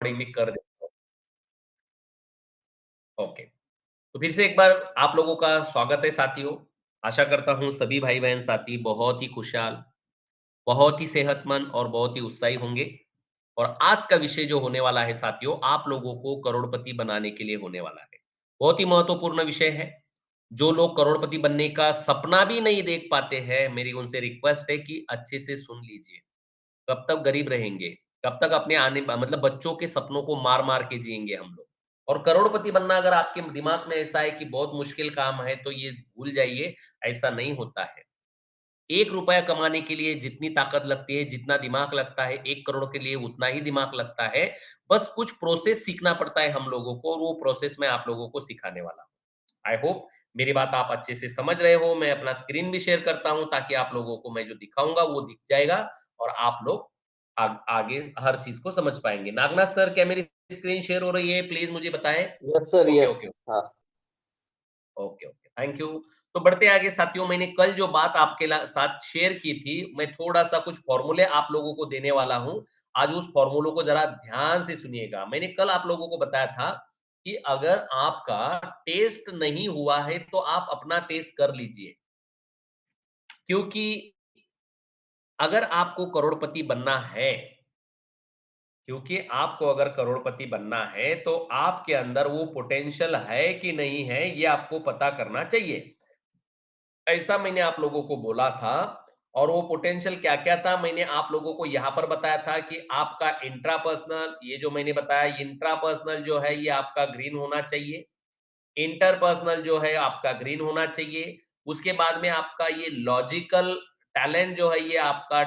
Accordingly कर देता हूँ। ओके। तो फिर से एक बार आप लोगों का स्वागत है साथियों। आशा करता हूँ सभी भाई-बहन साथी बहुत ही खुशहाल, बहुत ही सेहतमंद और बहुत ही उत्साही होंगे। और आज का विषय जो होने वाला है साथियों, आप लोगों को करोड़पति बनाने के लिए होने वाला है। बहुत ही महत्वपूर्ण विषय है। जो लोग करोड़पति बनने का सपना भी नहीं देख पाते हैं, मेरी उनसे रिक्वेस्ट है कि अच्छे से सुन लीजिए। कब तक गरीब रहेंगे? कब तक अपने आने मतलब बच्चों के सपनों को मार-मार के जिएँगे हम लोग? और करोड़पति बनना अगर आपके दिमाग में ऐसा है कि बहुत मुश्किल काम है, तो ये भूल जाइए, ऐसा नहीं होता है। ₹1 कमाने के लिए जितनी ताकत लगती है, जितना दिमाग लगता है, 1 करोड़ के लिए उतना ही दिमाग लगता है। बस कुछ प्रोसेस सीखना पड़ता है हम लोगों को और वो प्रोसेस मैं आप लोगों को सिखाने वाला हूँ। आई होप मेरी बात आप अच्छे से समझ रहे हो। मैं अपना स्क्रीन भी शेयर करता हूँ ताकि आप लोगों को मैं जो दिखाऊँगा वो दिख जाएगा और आप लोग आगे हर चीज़ को समझ पाएँगे। नागनाथ सर क्या मेरी स्क्रीन शेयर हो रही है? प्लीज़ मुझे बताएँ। Yes sir, okay, yes. Okay. हाँ। Okay, okay, thank you. तो बढ़ते आगे साथियों, मैंने कल जो बात आपके साथ शेयर की थी, मैं थोड़ा-सा कुछ फ़ॉर्मूले आप लोगों को देने वाला हूँ। आज उस फ़ॉर्मूलों को ज़रा ध्यान से सुनिएगा। मैंने कल आप लोगों को बताया था कि अगर आपका टेस्ट नहीं हुआ है, तो आप अपना टेस्ट कर लीजिए। क्योंकि अगर आपको करोड़पति बनना है, क्योंकि आपको अगर करोड़पति बनना है, तो आपके अंदर वो पोटेंशियल है कि नहीं है, ये आपको पता करना चाहिए। ऐसा मैंने आप लोगों को बोला था और वो पोटेंशियल क्या-क्या था मैंने आप लोगों को यहाँ पर बताया था कि आपका इंट्रापर्सनल ये जो मैंने बताया इंट्रापर्सनल जो है ये आपका ग्रीन होना चाहिए, इंटरपर्सनल जो है आपका ग्रीन होना चाहिए, उसके बाद में आपका ये लॉजिकल टैलेंट जो है ये आपका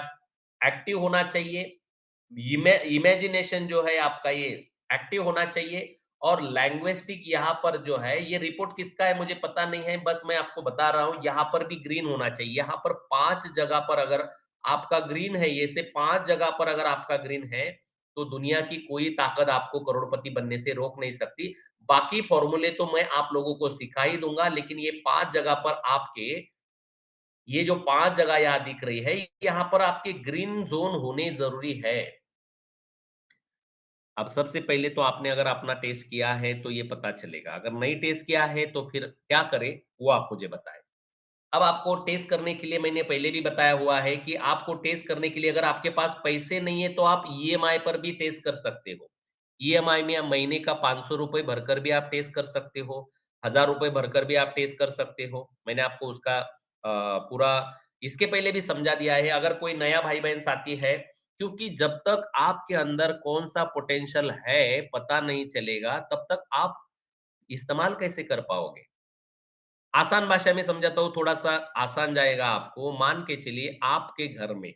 एक्टिव होना चाहिए, इमेजिनेशन जो है आपका ये एक्टिव होना चाहिए और लैंग्विस्टिक यहाँ पर जो है ये रिपोर्ट किसका है मुझे पता नहीं है, बस मैं आपको बता रहा हूँ यहाँ पर भी ग्रीन होना चाहिए। यहाँ पर 5 जगह पर अगर आपका ग्रीन है, ये से 5 जगह पर अगर आपका ग्रीन है, तो दुनिया की कोई ताकत आपको करोड़पति बनने से रोक नहीं सकती। बाकी फ़ॉर्मूले तो मैं आप लोगों को सिखा ही दूँगा, लेकिन ये 5 जगह पर आपके ये जो 5 जगह यहाँ दिख रही है, यहाँ पर आपके ग्रीन ज़ोन होने ज़रूरी है। अब सबसे पहले तो आपने अगर अपना टेस्ट किया है, तो ये पता चलेगा। अगर नहीं टेस्ट किया है, तो फिर क्या करें, वो आप मुझे बताएँ। अब आपको टेस्ट करने के लिए मैंने पहले भी बताया हुआ है कि आपको टेस्ट करने के लिए अगर आपके पास पैसे नहीं है, तो आप ईएमआई पर भी टेस्ट कर सकते हो। ईएमआई में आप महीने का ₹500 भरकर भी आप टेस्ट कर सकते हो, ₹1000 भरकर भी आप टेस्ट कर सकते हो। मैंने आपको उसका पूरा इसके पहले भी समझा दिया है, अगर कोई नया भाई-बहन साथी है क्योंकि जब तक आपके अंदर कौन-सा पोटेंशियल है, पता नहीं चलेगा, तब तक आप इस्तेमाल कैसे कर पाओगे? आसान भाषा में समझाता हूँ, थोड़ा-सा आसान जाएगा आपको। मान के चलिए आपके घर में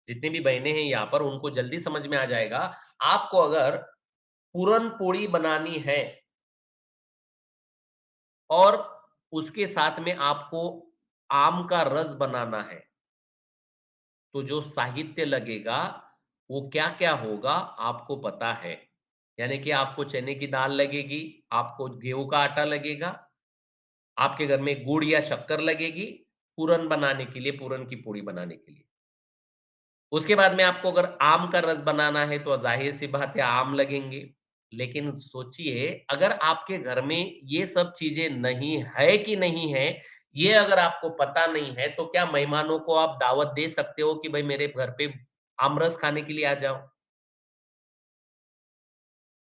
जितनी भी बहनें हैं यहाँ पर उनको जल्दी समझ में आ जाएगा। आपको अगर पूरन-पोली बनानी है और उसके साथ में आपको आम का रस बनाना है, तो जो साहित्य लगेगा, वो क्या-क्या होगा आपको पता है। यानी कि आपको चने की दाल लगेगी, आपको गेहूँ का आटा लगेगा, आपके घर में गुड़ या शक्कर लगेगी, पूरन बनाने के लिए, पूरन की पोड़ी बनाने के लिए। उसके बाद में आपको अगर आम का रस बनाना है, तो ज़ाहिर-सी बात है आम लगेंगे। लेकिन सोचिए, अगर आपके घर में ये सब चीज़ें नहीं है कि नहीं है, ये अगर आपको पता नहीं है, तो क्या मेहमानों को आप दावत दे सकते हो कि भई मेरे घर पे आम रस खाने के लिए आ जाओ?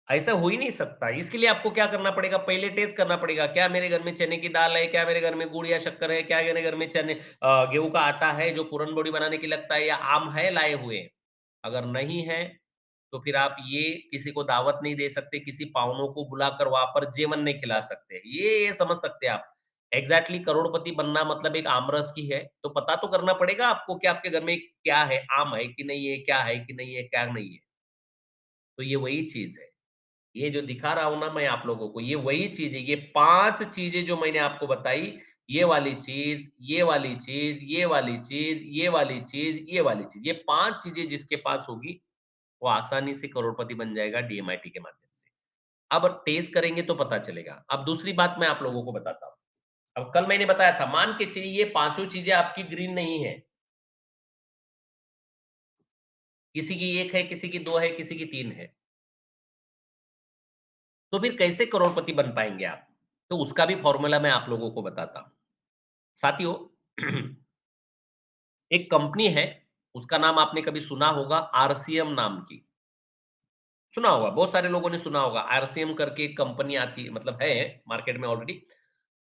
ऐसा हो ही नहीं सकता। इसके लिए आपको क्या करना पड़ेगा, पहले टेस्ट करना पड़ेगा, क्या मेरे घर में चने की दाल है, क्या मेरे घर में गुड़ या शक्कर है, क्या मेरे घर में गेहूँ का आटा है जो पूरन बोड़ी बनाने के लिए लगता है या आम है लाए हुए? अगर नहीं है, तो फिर आप ये किसी को दावत नहीं दे सकते, किसी पाहुनों को बुलाकर वहाँ पर जेवन नहीं खिला सकते। ये समझ सकते हैं आप। एग्ज़ैक्टली करोड़पति बनना मतलब एक आमरस की है, तो पता तो करना पड़ेगा आपको कि आपके घर में क्या है, आम है कि नहीं है, क्या है कि नहीं है, क्या नहीं है। तो ये वही चीज़ है। ये जो दिखा रहा हूँ ना मैं आप लोगों को, ये वही चीज़ है। ये 5 चीज़ें जो मैंने आपको बताई, ये वाली चीज़, ये वाली चीज़, ये वाली चीज़, ये वाली चीज़, ये वाली चीज़। ये 5 चीज़ें जिसके पास होगी, वो आसानी से करोड़पति बन जाएगा डीएमआईटी के माध्यम से। अब टेस्ट करेंगे तो पता चलेगा। अब दूसरी बात मैं आप लोगों को बताता हूँ। अब कल मैंने बताया था, मान के चलिए ये पाँचों चीज़ें आपकी ग्रीन नहीं है। किसी की 1 है, किसी की 2 है, किसी की 3 है। तो फिर कैसे करोड़पति बन पाएँगे आप? तो उसका भी फ़ॉर्मूला मैं आप लोगों को बताता हूँ। साथियों, एक कंपनी है, उसका नाम आपने कभी सुना होगा, आरसीएम नाम की। सुना होगा, बहुत सारे लोगों ने सुना होगा। आरसीएम करके एक कंपनी आती है, मतलब है मार्केट में ऑलरेडी।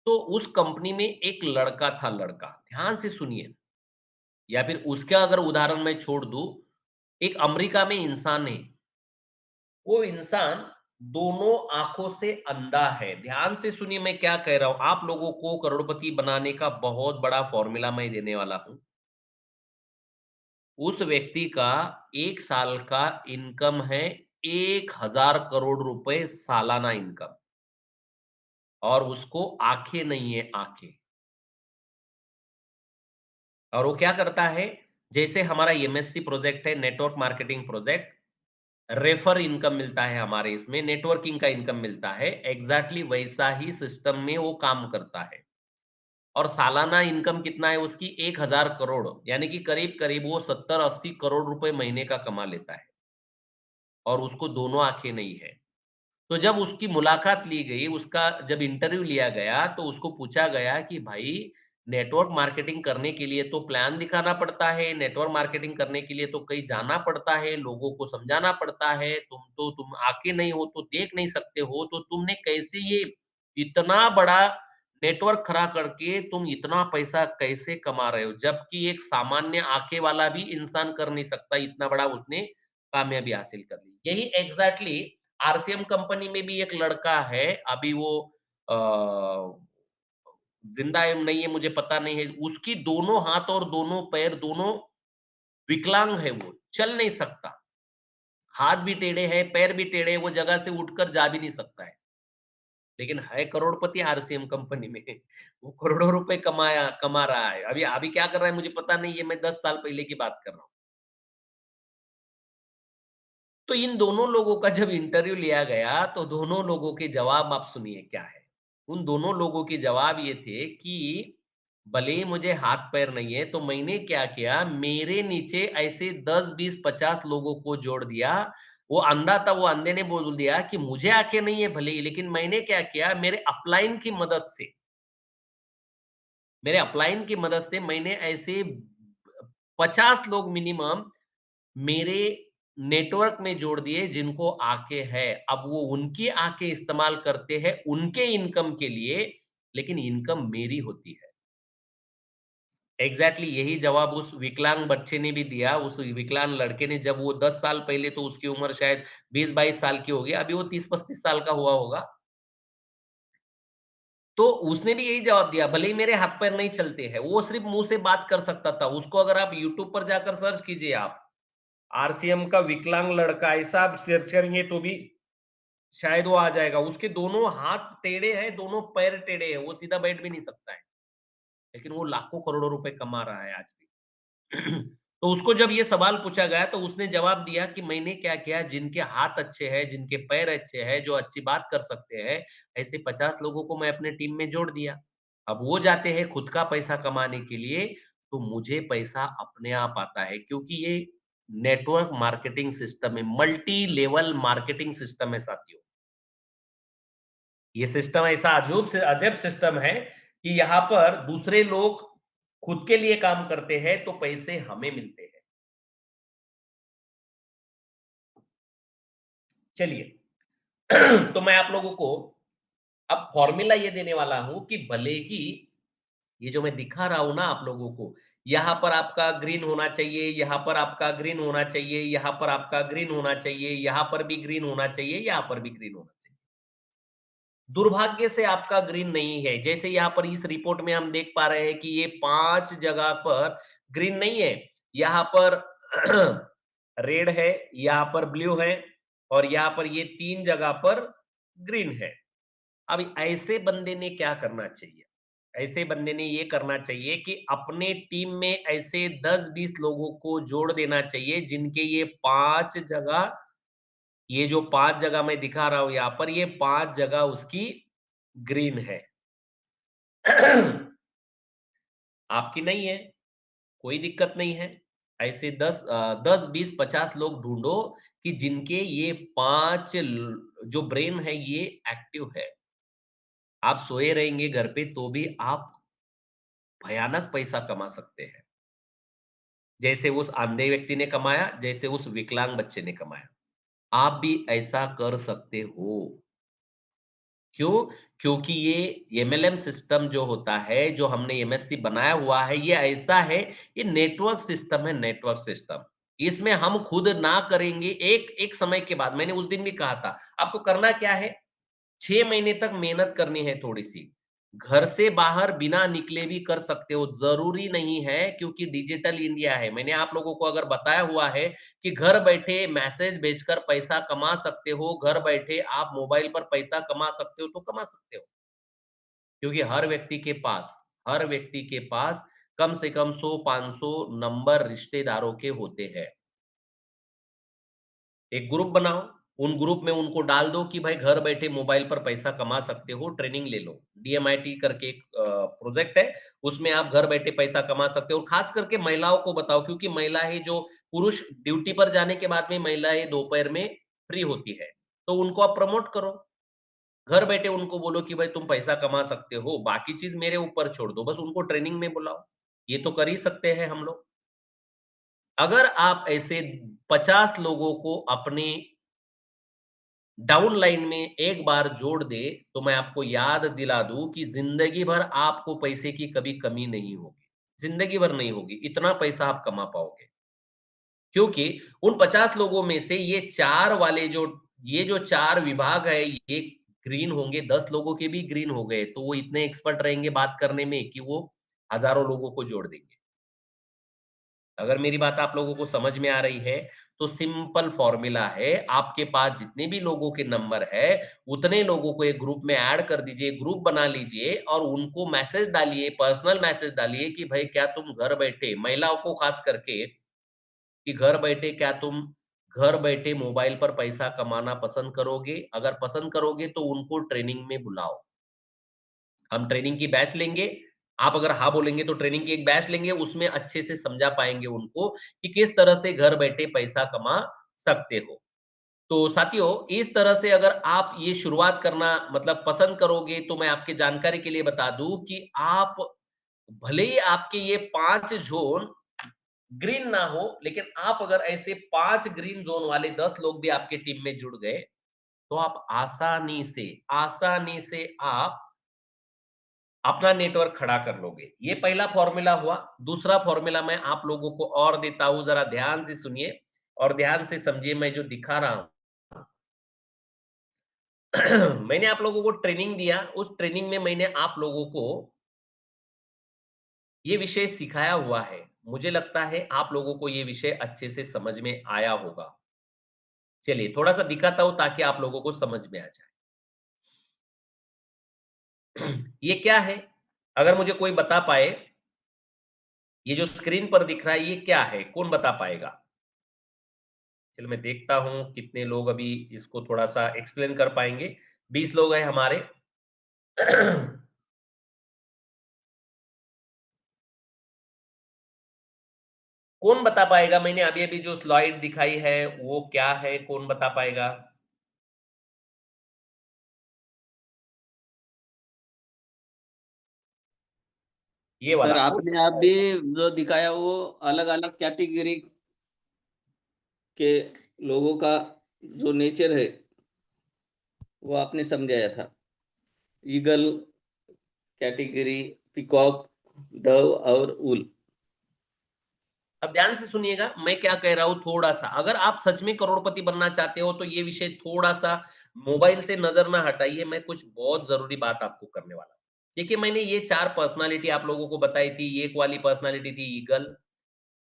तो उस कंपनी में एक लड़का था, लड़का। ध्यान से सुनिए, या फिर उसका अगर उदाहरण मैं छोड़ दूँ, एक अमेरिका में इंसान है। वो इंसान दोनों आँखों से अंधा है। ध्यान से सुनिए मैं क्या कह रहा हूँ। आप लोगों को करोड़पति बनाने का बहुत बड़ा फ़ॉर्मूला मैं देने वाला हूँ। उस व्यक्ति का 1 साल का इनकम है 1000 करोड़ रुपए सालाना इनकम, और उसको आँखें नहीं है, आँखें। और वो क्या करता है, जैसे हमारा एमएससी प्रोजेक्ट है, network marketing project, refer income मिलता है हमारे इसमें, नेटवर्किंग का इनकम मिलता है, एग्ज़ैक्टली वैसा ही सिस्टम में वो काम करता है। और सालाना इनकम कितना है उसकी, 1000 करोड़, यानी कि करीब-करीब वो 70-80 करोड़ रुपए महीने का कमा लेता है, और उसको दोनों आँखें नहीं है। तो जब उसकी मुलाकात ली गई, उसका जब इंटरव्यू लिया गया, तो उसको पूछा गया कि भाई, नेटवर्क मार्केटिंग करने के लिए तो प्लान दिखाना पड़ता है, नेटवर्क मार्केटिंग करने के लिए तो कहीं जाना पड़ता है, लोगों को समझाना पड़ता है, तुम आके नहीं हो तो देख नहीं सकते हो, तो तुमने कैसे ये इतना बड़ा नेटवर्क खड़ा करके तुम इतना पैसा कैसे कमा रहे हो? जबकि एक सामान्य आँखें वाला भी इंसान कर नहीं सकता, इतना बड़ा उसने कामयाबी हासिल कर ली। यही एग्ज़ैक्टली आरसीएम कंपनी में भी एक लड़का है, अभी वो अ, ज़िंदा है नहीं है मुझे पता नहीं है। उसकी दोनों हाथ और दोनों पैर दोनों विकलांग है वो, चल नहीं सकता। हाथ भी टेढ़े हैं, पैर भी टेढ़े हैं, वो जगह से उठकर जा भी नहीं सकता है। लेकिन है करोड़पति आरसीएम कंपनी में। वो करोड़ों रुपए कमा रहा है। अभी अभी क्या कर रहा है मुझे पता नहीं है, मैं 10 साल पहले की बात कर रहा हूँ। तो इन दोनों लोगों का जब इंटरव्यू लिया गया, तो दोनों लोगों के जवाब आप सुनिए क्या है। उन दोनों लोगों के जवाब ये थे कि भले ही मुझे हाथ-पैर नहीं है, तो मैंने क्या किया, मेरे नीचे ऐसे 10, 20, 50 लोगों को जोड़ दिया। वो अंधा था, वो अंधे ने बोल दिया कि मुझे आँखें नहीं है भले ही, लेकिन मैंने क्या किया, मेरे अपलाइन की मदद से मैंने ऐसे 50 लोग मिनिमम मेरे नेटवर्क में जोड़ दिए जिनको आँखें है। अब वो उनकी आँखें इस्तेमाल करते हैं उनके इनकम के लिए, लेकिन इनकम मेरी होती है। एग्ज़ैक्टली यही जवाब उस विकलांग बच्चे ने भी दिया। उस विकलांग लड़के ने, जब वो 10 साल पहले, तो उसकी उम्र शायद 20-22 साल की होगी, अभी वो 30-35 साल का हुआ होगा। तो उसने भी यही जवाब दिया, भले ही मेरे हाथ-पैर नहीं चलते हैं, वो सिर्फ़ मुँह से बात कर सकता था। उसको अगर आप यूट्यूब पर जाकर सर्च कीजिए आप, आरसीएम का विकलांग लड़का, ऐसा आप सर्च करेंगे तो भी शायद वो आ जाएगा। उसके दोनों हाथ टेढ़े हैं, दोनों पैर टेढ़े हैं, वो सीधा बैठ भी नहीं सकता है। लेकिन वो लाखों करोड़ों रुपए कमा रहा है आज भी। तो उसको जब ये सवाल पूछा गया, तो उसने जवाब दिया कि मैंने क्या किया, जिनके हाथ अच्छे हैं, जिनके पैर अच्छे हैं, जो अच्छी बात कर सकते हैं, ऐसे 50 लोगों को मैं अपने टीम में जोड़ दिया। अब वो जाते हैं खुद का पैसा कमाने के लिए, तो मुझे पैसा अपने आप आता है, क्योंकि ये नेटवर्क मार्केटिंग सिस्टम है, मल्टी लेवल मार्केटिंग सिस्टम है साथियों। ये सिस्टम ऐसा अजब सिस्टम है कि यहाँ पर दूसरे लोग खुद के लिए काम करते हैं, तो पैसे हमें मिलते हैं। चलिए, तो मैं आप लोगों को अब फॉर्मूला ये देने वाला हूँ कि भले ही ये जो मैं दिखा रहा हूँ ना आप लोगों को, यहाँ पर आपका ग्रीन होना चाहिए, यहाँ पर आपका ग्रीन होना चाहिए, यहाँ पर आपका ग्रीन होना चाहिए, यहाँ पर भी ग्रीन होना चाहिए, यहाँ पर भी ग्रीन होना चाहिए। दुर्भाग्य से आपका ग्रीन नहीं है। जैसे यहाँ पर इस रिपोर्ट में हम देख पा रहे हैं कि ये 5 जगह पर ग्रीन नहीं है। यहाँ पर रेड है, यहाँ पर ब्लू है, और यहाँ पर ये 3 जगह पर ग्रीन है। अब ऐसे बंदे ने क्या करना चाहिए? ऐसे बंदे ने ये करना चाहिए कि अपने टीम में ऐसे 10-20 लोगों को जोड़ देना चाहिए, जिनके ये जो 5 जगह मैं दिखा रहा हूँ यहाँ पर, ये 5 जगह उसकी ग्रीन है। आपकी नहीं है, कोई दिक्कत नहीं है। ऐसे 10, 20, 50 लोग ढूँढो कि जिनके ये 5 जो ब्रेन है ये एक्टिव है। आप सोए रहेंगे घर पे तो भी आप भयानक पैसा कमा सकते हैं। जैसे उस अंधे व्यक्ति ने कमाया, जैसे उस विकलांग बच्चे ने कमाया। आप भी ऐसा कर सकते हो। क्यों? क्योंकि ये एमएलएम सिस्टम जो होता है, जो हमने एमएससी बनाया हुआ है, ये ऐसा है, ये नेटवर्क सिस्टम है, नेटवर्क सिस्टम। इसमें हम खुद ना करेंगे, एक एक समय के बाद मैंने उस दिन भी कहा था, आपको करना क्या है? 6 महीने तक मेहनत करनी है थोड़ी-सी। घर से बाहर बिना निकले भी कर सकते हो, ज़रूरी नहीं है क्योंकि डिजिटल इंडिया है। मैंने आप लोगों को अगर बताया हुआ है कि घर बैठे मैसेज भेजकर पैसा कमा सकते हो, घर बैठे आप मोबाइल पर पैसा कमा सकते हो, तो कमा सकते हो। क्योंकि हर व्यक्ति के पास कम से कम 100-500 नंबर रिश्तेदारों के होते हैं। एक ग्रुप बनाओ, उन ग्रुप में उनको डाल दो कि भाई घर बैठे मोबाइल पर पैसा कमा सकते हो, ट्रेनिंग ले लो। डीएमआईटी करके एक प्रोजेक्ट है, उसमें आप घर बैठे पैसा कमा सकते हो और खास करके महिलाओं को बताओ क्योंकि महिलाएँ जो पुरुष ड्यूटी पर जाने के बाद में महिलाएँ दोपहर में फ्री होती है, तो उनको आप प्रमोट करो। घर बैठे उनको बोलो कि भाई तुम पैसा कमा सकते हो, बाकी चीज़ मेरे ऊपर छोड़ दो, बस उनको ट्रेनिंग में बुलाओ। ये तो कर ही सकते हैं हम लोग। अगर आप ऐसे 50 लोगों को अपने डाउन लाइन में एक बार जोड़ दे, तो मैं आपको याद दिला दूँ कि ज़िंदगी भर आपको पैसे की कभी कमी नहीं होगी। ज़िंदगी भर नहीं होगी, इतना पैसा आप कमा पाओगे। क्योंकि उन 50 लोगों में से ये जो 4 विभाग है, ये ग्रीन होंगे, 10 लोगों के भी ग्रीन हो गए, तो वो इतने एक्सपर्ट रहेंगे बात करने में कि वो हज़ारों लोगों को जोड़ देंगे। अगर मेरी बात आप लोगों को समझ में आ रही है, तो सिंपल फ़ॉर्मूला है, आपके पास जितने भी लोगों के नंबर है, उतने लोगों को एक ग्रुप में ऐड कर दीजिए, ग्रुप बना लीजिए और उनको मैसेज डालिए, पर्सनल मैसेज डालिए कि भाई क्या तुम घर बैठे महिलाओं को खास करके कि घर बैठे मोबाइल पर पैसा कमाना पसंद करोगे? अगर पसंद करोगे तो उनको ट्रेनिंग में बुलाओ। हम ट्रेनिंग की बैच लेंगे। आप अगर हाँ बोलेंगे तो ट्रेनिंग की एक बैच लेंगे, उसमें अच्छे से समझा पाएँगे उनको कि किस तरह से घर बैठे पैसा कमा सकते हो। तो साथियों, इस तरह से अगर आप ये शुरुआत करना मतलब पसंद करोगे, तो मैं आपकी जानकारी के लिए बता दूँ कि आप भले ही आपके ये 5 ज़ोन ग्रीन ना हो, लेकिन आप अगर ऐसे 5 ग्रीन ज़ोन वाले 10 लोग भी आपके टीम में जुड़ गए, तो आप आसानी से आप अपना नेटवर्क खड़ा कर लोगे। ये पहला फ़ॉर्मूला हुआ। दूसरा फ़ॉर्मूला मैं आप लोगों को और देता हूँ, ज़रा ध्यान से सुनिए और ध्यान से समझिए मैं जो दिखा रहा हूँ। मैंने आप लोगों को ट्रेनिंग दिया, उस ट्रेनिंग में मैंने आप लोगों को ये विषय सिखाया हुआ है। मुझे लगता है आप लोगों को ये विषय अच्छे से समझ में आया होगा। चलिए थोड़ा-सा दिखाता हूँ ताकि आप लोगों को समझ में आ जाए। ये क्या है? अगर मुझे कोई बता पाए, ये जो स्क्रीन पर दिख रहा है ये क्या है? कौन बता पाएगा? चलो मैं देखता हूँ कितने लोग अभी इसको थोड़ा-सा एक्सप्लेन कर पाएँगे। 20 लोग हैं हमारे। कौन बता पाएगा मैंने अभी-अभी जो स्लाइड दिखाई है वो क्या है? कौन बता पाएगा? ये सर वाला कौन आपने बता अभी पाएगा? जो दिखाया वो अलग-अलग कैटेगरी के लोगों का जो नेचर है वो आपने समझाया था। ईगल कैटेगरी, पीकॉक, डव और वुल। अब ध्यान से सुनिएगा, मैं क्या कह रहा हूँ थोड़ा-सा, अगर आप सच में करोड़पति बनना चाहते हो, तो ये विषय थोड़ा-सा मोबाइल से नज़र ना हटाइए, मैं कुछ बहुत ज़रूरी बात आपको करने वाला हूँ। देखिए, मैंने ये 4 पर्सनैलिटी आप लोगों को बताई थी, एक वाली पर्सनैलिटी थी ईगल,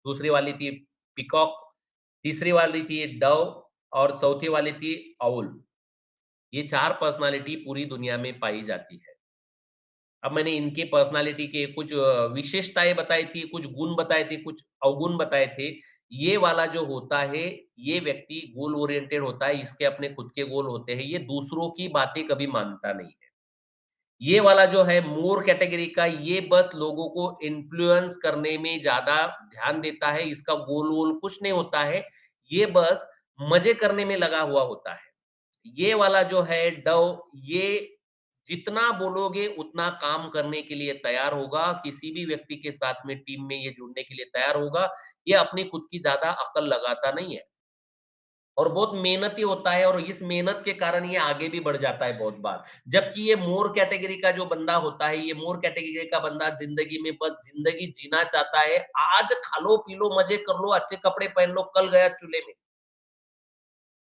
दूसरी वाली थी पीकॉक, तीसरी वाली थी डव और चौथी वाली थी आउल। ये 4 पर्सनैलिटी पूरी दुनिया में पाई जाती है। अब मैंने इनके पर्सनैलिटी के कुछ विशेषताएँ बताई थी, कुछ गुण बताए थे, कुछ अवगुण बताए थे। ये वाला जो होता है, ये व्यक्ति गोल ओरिएंटेड होता है, इसके अपने खुद के गोल होते हैं, ये दूसरों की बातें कभी मानता नहीं है। ये वाला जो है मोर कैटेगरी का, ये बस लोगों को इन्फ्लुएंस करने में ज़्यादा ध्यान देता है, इसका गोल-वोल कुछ नहीं होता है, ये बस मज़े करने में लगा हुआ होता है। ये वाला जो है डव, ये जितना बोलोगे उतना काम करने के लिए तैयार होगा, किसी भी व्यक्ति के साथ में टीम में ये जुड़ने के लिए तैयार होगा, ये अपनी खुद की ज़्यादा अकल लगाता नहीं है। और बहुत मेहनती होता है और इस मेहनत के कारण ये आगे भी बढ़ जाता है बहुत बार। जबकि ये मोर कैटेगरी का जो बंदा होता है, ये मोर कैटेगरी का बंदा ज़िंदगी में बस ज़िंदगी जीना चाहता है। आज खा लो, पी लो, मज़े कर लो, अच्छे कपड़े पहन लो, कल गया चूल्हे में।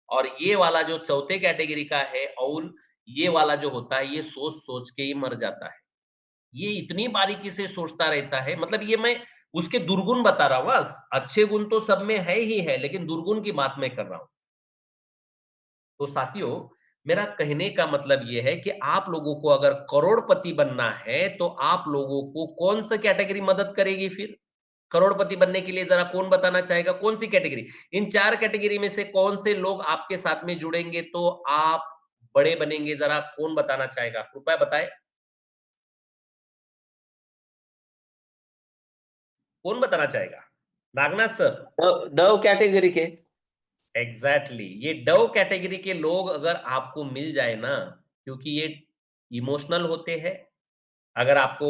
और ये वाला जो चौथे कैटेगरी का है औल, ये वाला जो होता है, ये सोच-सोच के ही मर जाता है। ये इतनी बारीकी से सोचता रहता है, मतलब ये मैं उसके दुर्गुण बता रहा हूँ बस। अच्छे गुण तो सब में है ही है, लेकिन दुर्गुण की बात मैं कर रहा हूँ। तो साथियों, मेरा कहने का मतलब ये है कि आप लोगों को अगर करोड़पति बनना है, तो आप लोगों को कौन-सा कैटेगरी मदद करेगी फिर? करोड़पति बनने के लिए ज़रा कौन बताना चाहेगा, कौन-सी कैटेगरी? इन 4 कैटेगरी में से कौन से लोग आपके साथ में जुड़ेंगे तो आप बड़े बनेंगे, ज़रा कौन बताना चाहेगा? कृपया बताएँ। कौन बताना चाहेगा? नागनाथ सर। डव कैटेगरी के। एग्ज़ैक्टली, ये डव कैटेगरी के लोग अगर आपको मिल जाए ना, क्योंकि ये इमोशनल होते हैं। अगर आपको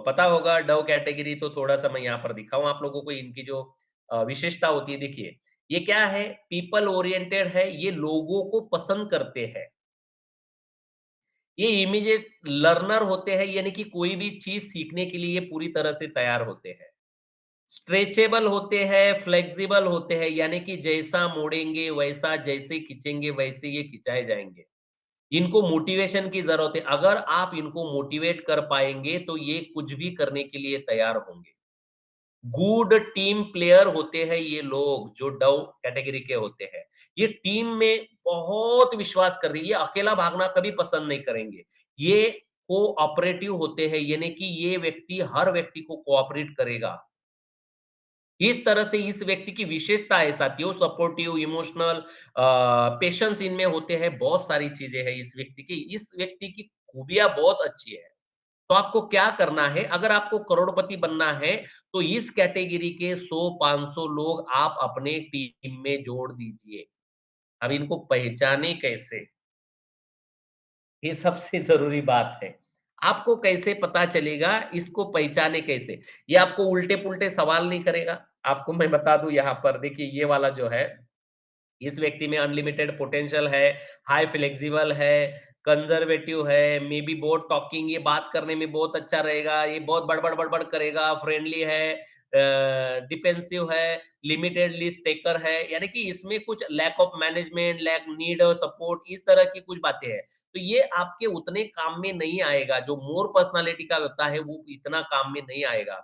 पता होगा डव कैटेगरी, तो थोड़ा-सा मैं यहाँ पर दिखाऊँ आप लोगों को इनकी जो विशेषता होती है, देखिए, ये क्या है, पीपल ओरिएंटेड है, ये लोगों को पसंद करते हैं। ये इमीडिएट लर्नर होते हैं, यानी कि कोई भी चीज़ सीखने के लिए ये पूरी तरह से तैयार होते हैं। स्ट्रेचेबल होते हैं, फ्लेक्सिबल होते हैं, यानी कि जैसा मोड़ेंगे वैसा, जैसे खींचेंगे वैसे ये खिंचाए जाएँगे। इनको मोटिवेशन की ज़रूरत है, अगर आप इनको मोटिवेट कर पाएँगे, तो ये कुछ भी करने के लिए तैयार होंगे। गुड टीम प्लेयर होते हैं ये लोग, जो डव कैटेगरी के होते हैं। ये टीम में बहुत विश्वास कर ये अकेला भागना कभी पसंद नहीं करेंगे। ये कोऑपरेटिव होते हैं, यानी कि ये व्यक्ति हर व्यक्ति को कोऑपरेट करेगा। इस तरह से इस व्यक्ति की विशेषता है साथियों, सपोर्टिव, इमोशनल, पेशेंस इनमें होते हैं, बहुत सारी चीज़ें हैं इस व्यक्ति की। इस व्यक्ति की खूबियाँ बहुत अच्छी है। तो आपको क्या करना है, अगर आपको करोड़पति बनना है, तो इस कैटेगरी के 100-500 लोग आप अपने टीम में जोड़ दीजिए। अब इनको पहचाने कैसे? ये सबसे ज़रूरी बात है। आपको कैसे पता चलेगा, इसको पहचाने कैसे? ये आपको उल्टे-पुल्टे सवाल नहीं करेगा। आपको मैं बता दूँ यहाँ पर, देखिए ये वाला जो है, इस व्यक्ति में अनलिमिटेड पोटेंशियल है, हाई फ्लेक्सिबल है, कंज़र्वेटिव है, मे बी बहुत टॉकिंग, ये बात करने में बहुत अच्छा रहेगा, ये बहुत बड़बड़-बड़बड़ करेगा, फ्रेंडली है, डिफेंसिव है, लिमिटेड लिस्ट टेकर है, यानी कि इसमें कुछ lack of management, lack need और सपोर्ट, इस तरह की कुछ बातें हैं। तो ये आपके उतने काम में नहीं आएगा, जो मोर पर्सनैलिटी का होता है, वो इतना काम में नहीं आएगा।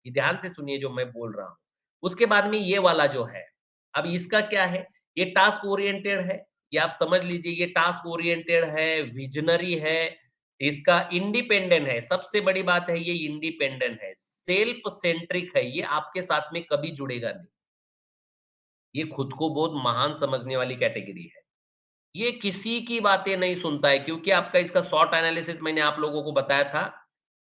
ये ध्यान से सुनिए जो मैं बोल रहा हूँ। उसके बाद में ये वाला जो है, अब इसका क्या है, ये टास्क ओरिएंटेड है, ये आप समझ लीजिए, ये टास्क ओरिएंटेड है, विज़नरी है, इसका इंडिपेंडेंट है, सबसे बड़ी बात है ये इंडिपेंडेंट है, सेल्फ सेंट्रिक है, ये आपके साथ में कभी जुड़ेगा नहीं। ये खुद को बहुत महान समझने वाली कैटेगरी है। ये किसी की बातें नहीं सुनता है, क्योंकि आपका इसका शॉर्ट एनालिसिस मैंने आप लोगों को बताया था।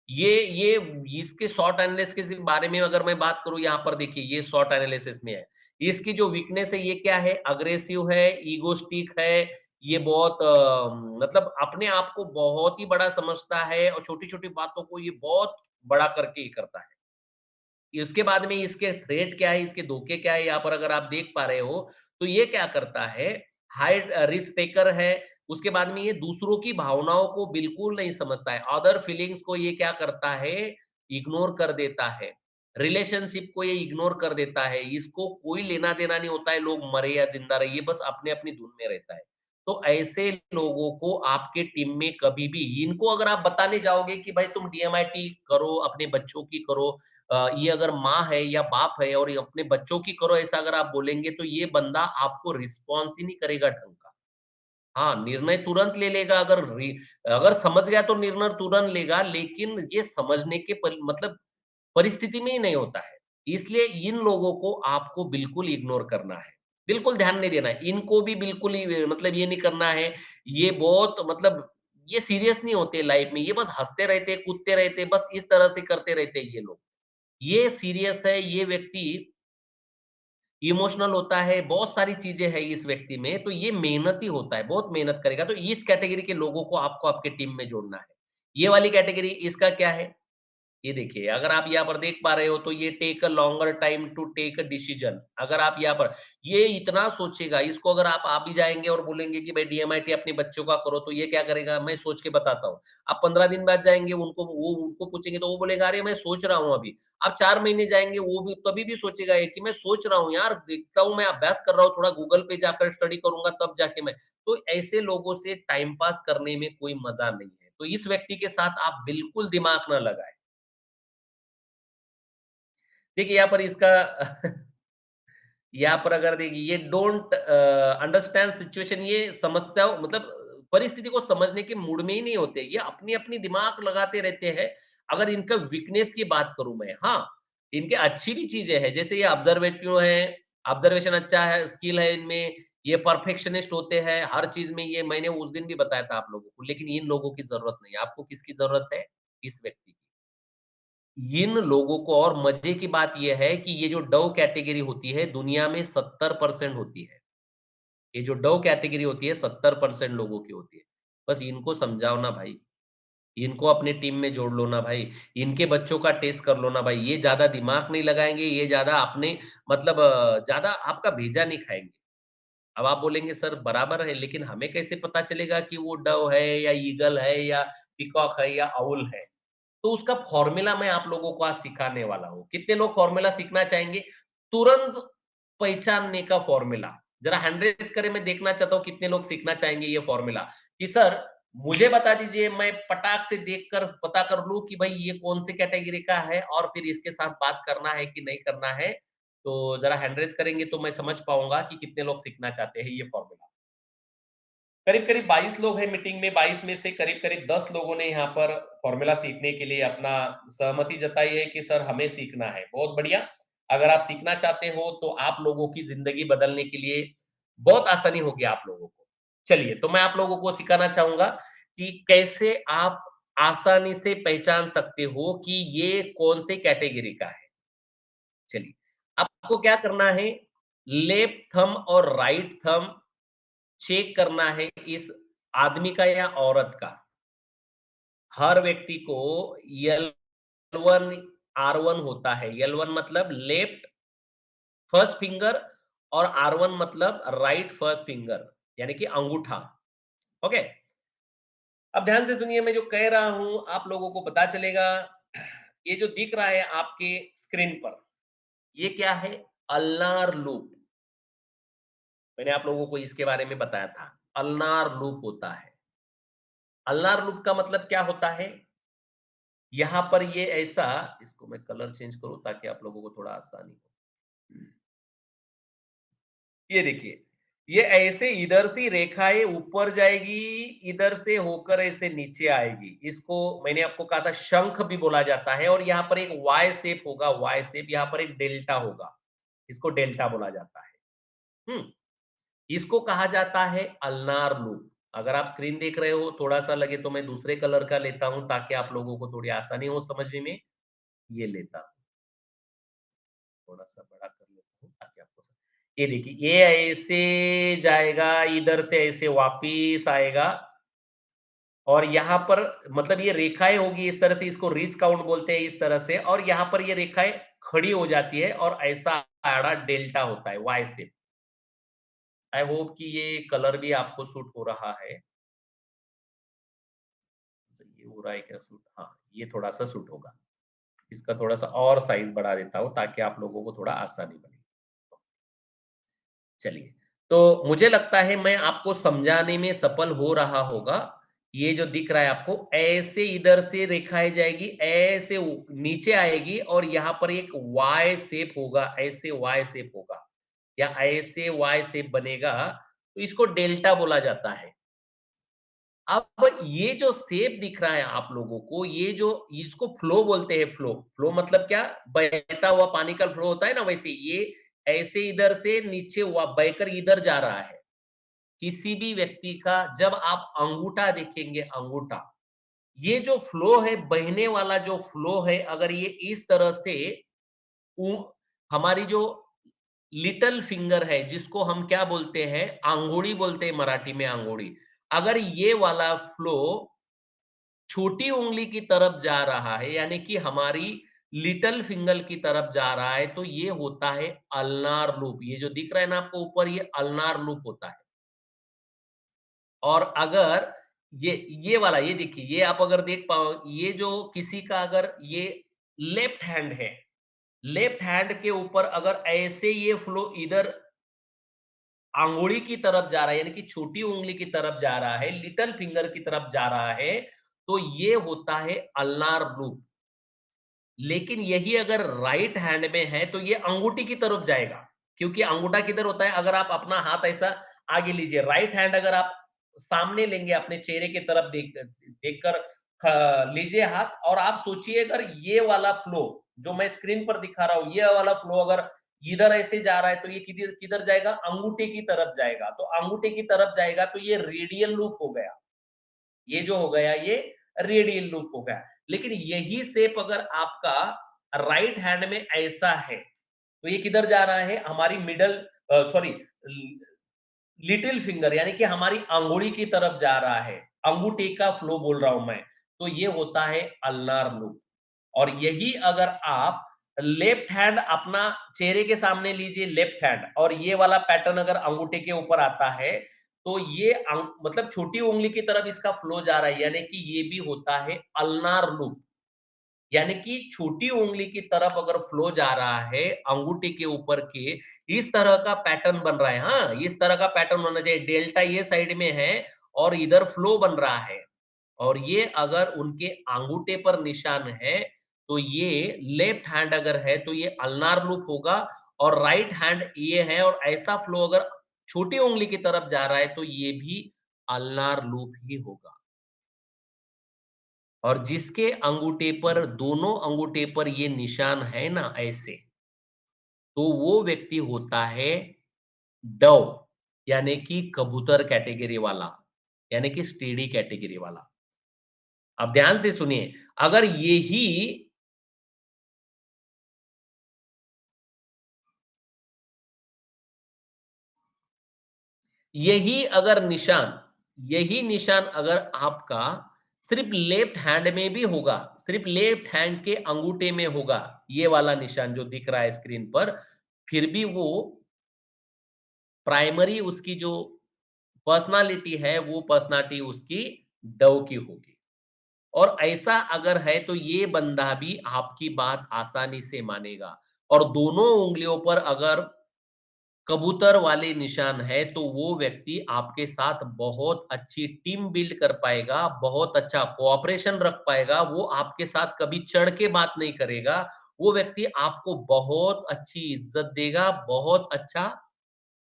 ये इसके शॉर्ट एनालिसिस के बारे में अगर मैं बात करूँ, यहाँ पर देखिए ये शॉर्ट एनालिसिस में है। इसकी जो वीकनेस है, ये क्या है, अग्रेसिव है, ईगोइस्टिक है, ये बहुत मतलब अपने आप को बहुत ही बड़ा समझता है और छोटी-छोटी बातों को ये बहुत बड़ा करके ये करता है। इसके बाद में इसके थ्रेट क्या है, इसके धोखे क्या है, यहाँ पर अगर आप देख पा रहे हो, तो ये क्या करता है, हाई रिस्क टेकर है, उसके बाद में ये दूसरों की भावनाओं को बिल्कुल नहीं समझता है, अदर फीलिंग्स को ये क्या करता है, इग्नोर कर देता है, रिलेशनशिप को ये इग्नोर कर देता है, इसको कोई लेना-देना नहीं होता है, लोग मरे या जिंदा रहे, ये बस अपने-अपनी धुन में रहता है। तो ऐसे लोगों को आपके टीम में कभी भी, इनको अगर आप बताने जाओगे कि भाई तुम डीएमआईटी करो, अपने बच्चों की करो, ये अगर माँ है या बाप है और ये अपने बच्चों की करो, ऐसा अगर आप बोलेंगे, तो ये बंदा आपको रिस्पॉन्स ही नहीं करेगा ढंग का। हाँ, निर्णय तुरंत ले लेगा, अगर समझ गया तो निर्णय तुरंत लेगा, लेकिन ये समझने के मतलब परिस्थिति में ही नहीं होता है। इसलिए इन लोगों को आपको बिल्कुल इग्नोर करना है। बिल्कुल ध्यान नहीं देना है। इनको भी बिल्कुल ही मतलब ये नहीं करना है, ये बहुत मतलब ये सीरियस नहीं होते लाइफ में, ये बस हँसते रहते, कूदते रहते, बस इस तरह से करते रहते हैं ये लोग। ये सीरियस है, ये व्यक्ति इमोशनल होता है, बहुत सारी चीज़ें हैं इस व्यक्ति में, तो ये मेहनती होता है, बहुत मेहनत करेगा, तो इस कैटेगरी के लोगों को आपको आपके टीम में जोड़ना है। ये वाली कैटेगरी इसका क्या है? ये देखिए, अगर आप यहाँ पर देख पा रहे हो तो ये take a longer time to take a decision. अगर आप यहाँ पर ये इतना सोचेगा, इसको अगर आप भी जाएँगे और बोलेंगे कि भाई डीएमआईटी अपने बच्चों का करो, तो ये क्या करेगा? मैं सोच के बताता हूँ। आप 15 दिन बाद जाएँगे, उनको पूछेंगे तो वो बोलेगा, "अरे! मैं सोच रहा हूँ अभी।" आप 4 महीने जाएँगे, वो भी तभी भी सोचेगा ये कि मैं सोच रहा हूँ यार, देखता हूँ, मैं अभ्यास कर रहा हूँ, थोड़ा गूगल पे जाकर स्टडी करूँगा तब जाके मैं। तो ऐसे लोगों से टाइम पास करने में कोई मज़ा नहीं है। तो इस व्यक्ति के साथ आप बिल्कुल दिमाग ना लगाएँ। देखिए, यहाँ पर इसका यहाँ पर अगर देखिए ये डोंट अंडरस्टैंड सिचुएशन, ये समस्या मतलब परिस्थिति को समझने के मूड में ही नहीं होते। ये अपनी-अपनी दिमाग लगाते रहते हैं। अगर इनका वीकनेस की बात करूँ मैं, हाँ, इनके अच्छी भी चीज़ें हैं, जैसे ये ऑब्जर्वेटिव है, ऑब्जर्वेशन अच्छा है, स्किल है इनमें, ये परफेक्शनिस्ट होते हैं, हर चीज़ में ये मैंने उस दिन भी बताया था आप लोगों को, लेकिन इन लोगों की ज़रूरत नहीं है। आपको किसकी ज़रूरत है? इस व्यक्ति की। इन लोगों को और मज़े की बात ये है कि ये जो डव कैटेगरी होती है, दुनिया में 70% होती है। ये जो डव कैटेगरी होती है, 70% लोगों की होती है। बस इनको समझाओ ना भाई, इनको अपने टीम में जोड़ लो ना भाई, इनके बच्चों का टेस्ट कर लो ना भाई। ये ज़्यादा दिमाग नहीं लगाएँगे, ये ज़्यादा अपने मतलब ज़्यादा आपका भेजा नहीं खाएँगे। अब आप बोलेंगे सर बराबर है, लेकिन हमें कैसे पता चलेगा कि वो डव है या ईगल है या पीकॉक है या आउल है? तो उसका फ़ॉर्मूला मैं आप लोगों को आज सिखाने वाला हूँ। कितने लोग फ़ॉर्मूला सीखना चाहेंगे? तुरंत पहचानने का फ़ॉर्मूला। ज़रा हैंड रेज़ करें, मैं देखना चाहता हूँ कितने लोग सीखना चाहेंगे ये फ़ॉर्मूला, कि सर मुझे बता दीजिए, मैं पटाक से देखकर पता कर लूँ कि भाई ये कौन से कैटेगरी का है और फिर इसके साथ बात करना है कि नहीं करना है। तो ज़रा हैंड रेज़ करेंगे तो मैं समझ पाऊँगा कि कितने लोग सीखना चाहते हैं ये फ़ॉर्मूला। करीब-करीब 22 लोग हैं मीटिंग में, 22 में से करीब-करीब 10 लोगों ने यहाँ पर फ़ॉर्मूला सीखने के लिए अपना सहमति जताई है कि सर हमें सीखना है। बहुत बढ़िया, अगर आप सीखना चाहते हो तो आप लोगों की ज़िंदगी बदलने के लिए बहुत आसानी होगी आप लोगों को। चलिए, तो मैं आप लोगों को सिखाना चाहूँगा कि कैसे आप आसानी से पहचान सकते हो कि ये कौन से कैटेगरी का है। चलिए, आपको क्या करना है, लेफ्ट थंब और राइट थंब चेक करना है इस आदमी का या औरत का। हर व्यक्ति को L1 R1 होता है। L1 मतलब लेफ्ट फर्स्ट फिंगर और R1 मतलब राइट फर्स्ट फिंगर, यानी कि अंगूठा। ओके? अब ध्यान से सुनिए, मैं जो कह रहा हूं आप लोगों को पता चलेगा। ये जो दिख रहा है आपके स्क्रीन पर, ये क्या है? Ulnar loop. मैंने आप लोगों को इसके बारे में बताया था। अल्नार लूप होता है। अल्नार लूप का मतलब क्या होता है? यहाँ पर ये ऐसा, इसको मैं कलर चेंज करूँ ताकि आप लोगों को थोड़ा आसानी हो। ये देखिए, ये ऐसे इधर से रेखाएँ ऊपर जाएगी, इधर से होकर ऐसे नीचे आएगी। इसको मैंने आपको कहा था शंख भी बोला जाता है, और यहाँ पर एक वाई शेप होगा, वाई शेप, यहाँ पर एक डेल्टा होगा। इसको डेल्टा बोला जाता है। हुँ? इसको कहा जाता है अल्नार लूप। अगर आप स्क्रीन देख रहे हो, थोड़ा-सा लगे तो मैं दूसरे कलर का लेता हूँ ताकि आप लोगों को थोड़ी आसानी हो समझने में। ये लेता हूँ। थोड़ा-सा बड़ा कर लेता हूँ ताकि आपको ये देखिए, ये ऐसे जाएगा, इधर से ऐसे वापिस आएगा, और यहाँ पर मतलब ये रेखाएँ होगी इस तरह से, इसको रीज काउंट बोलते हैं इस तरह से, और यहाँ पर ये रेखाएँ खड़ी हो जाती है और ऐसा आड़ा डेल्टा होता है, वाई शेप। आई होप कि ये कलर भी आपको सूट हो रहा है। सही ये हो रहा है क्या सूट? हाँ, ये थोड़ा-सा सूट होगा। इसका थोड़ा-सा और साइज़ बढ़ा देता हूँ ताकि आप लोगों को थोड़ा आसानी बने। चलिए, तो मुझे लगता है मैं आपको समझाने में सफल हो रहा होगा। ये जो दिख रहा है आपको, ऐसे इधर से रेखाएँ जाएगी, ऐसे नीचे आएगी और यहाँ पर एक वाई शेप होगा, ऐसे वाई शेप होगा या ऐसे वाई शेप बनेगा, तो इसको डेल्टा बोला जाता है। अब ये जो शेप दिख रहा है आप लोगों को, ये जो इसको फ्लो बोलते हैं, फ्लो। फ्लो मतलब क्या? बहता हुआ पानी का फ्लो होता है ना, वैसे ये ऐसे इधर से नीचे हुआ बहकर इधर जा रहा है। किसी भी व्यक्ति का जब आप अंगूठा देखेंगे, अंगूठा, ये जो फ्लो है, बहने वाला जो फ्लो है, अगर ये इस तरह से उ हमारी जो लिटिल फिंगर है, जिसको हम क्या बोलते हैं, अंगूठी बोलते हैं मराठी में, अंगूठी। अगर ये वाला फ्लो छोटी उँगली की तरफ जा रहा है, यानी कि हमारी लिटिल फिंगर की तरफ जा रहा है, तो ये होता है अल्नार लूप। ये जो दिख रहा है ना आपको ऊपर, ये अल्नार लूप होता है। और अगर ये वाला, ये देखिए, ये आप अगर देख पाओ, ये जो किसी का अगर ये लेफ्ट हैंड है, लेफ्ट हैंड के ऊपर अगर ऐसे ये फ्लो इधर अंगुली की तरफ जा रहा है, यानी कि छोटी उंगली की तरफ जा रहा है, लिटिल फिंगर की तरफ जा रहा है, तो ये होता है अल्नार लूप। लेकिन यही अगर राइट हैंड में है, तो ये अंगूठी की तरफ जाएगा, क्योंकि अंगूठा किधर होता है, अगर आप अपना हाथ ऐसा आगे लीजिए, राइट हैंड अगर आप सामने लेंगे, अपने चेहरे की तरफ देखकर लीजिए हाथ, और आप सोचिए अगर ये वाला फ्लो जो मैं स्क्रीन पर दिखा रहा हूं, ये वाला फ्लो अगर इधर ऐसे जा रहा है, तो ये किधर किधर जाएगा, अंगूठे की तरफ जाएगा। तो अंगूठे की तरफ जाएगा, तो ये रेडियल लूप हो गया। ये जो हो गया, ये रेडियल लूप हो गया। लेकिन यही शेप अगर आपका राइट हैंड में ऐसा है, तो ये किधर जा रहा है, हमारी मिडल सॉरी लिटिल फिंगर, यानी कि हमारी अंगुली की तरफ जा रहा है। अंगूठे का फ्लो बोल रहा हूं मैं। तो ये होता है अल्नार लूप। और यही अगर आप लेफ्ट हैंड अपना चेहरे के सामने लीजिए, लेफ्ट हैंड, और ये वाला पैटर्न अगर अंगूठे के ऊपर आता है, तो ये मतलब छोटी उंगली की तरफ इसका फ्लो जा रहा है, यानी कि ये भी होता है अल्नार लूप। यानी कि छोटी उंगली की तरफ अगर फ्लो जा रहा है, अंगूठे के ऊपर के, इस तरह का पैटर्न बन रहा है। हाँ, इस तरह का पैटर्न होना चाहिए। डेल्टा ये साइड में है और इधर फ्लो बन रहा है। और ये अगर उनके अंगूठे पर निशान है, तो ये लेफ्ट हैंड अगर है, तो ये अल्नार लूप होगा। और राइट हैंड ये है, और ऐसा फ्लो अगर छोटी उंगली की तरफ जा रहा है, तो ये भी अल्नार लूप ही होगा। और जिसके अंगूठे पर, दोनों अंगूठे पर ये निशान है ना ऐसे, तो वो व्यक्ति होता है डव, यानी कि कबूतर कैटेगरी वाला, यानी कि स्टेडी कैटेगरी वाला। अब ध्यान से सुनिए, अगर यही अगर निशान यही निशान अगर आपका सिर्फ लेफ्ट हैंड में भी होगा, सिर्फ लेफ्ट हैंड के अंगूठे में होगा, ये वाला निशान जो दिख रहा है स्क्रीन पर, फिर भी वो प्राइमरी उसकी जो पर्सनालिटी है, वो पर्सनालिटी उसकी डव की होगी। और ऐसा अगर है, तो ये बंदा भी आपकी बात आसानी से मानेगा। और दोनों उँगलियों पर अगर कबूतर वाले निशान है, तो वो व्यक्ति आपके साथ बहुत अच्छी टीम बिल्ड कर पाएगा, बहुत अच्छा कोऑपरेशन रख पाएगा, वो आपके साथ कभी चढ़ के बात नहीं करेगा। वो व्यक्ति आपको बहुत अच्छी इज़्ज़त देगा, बहुत अच्छा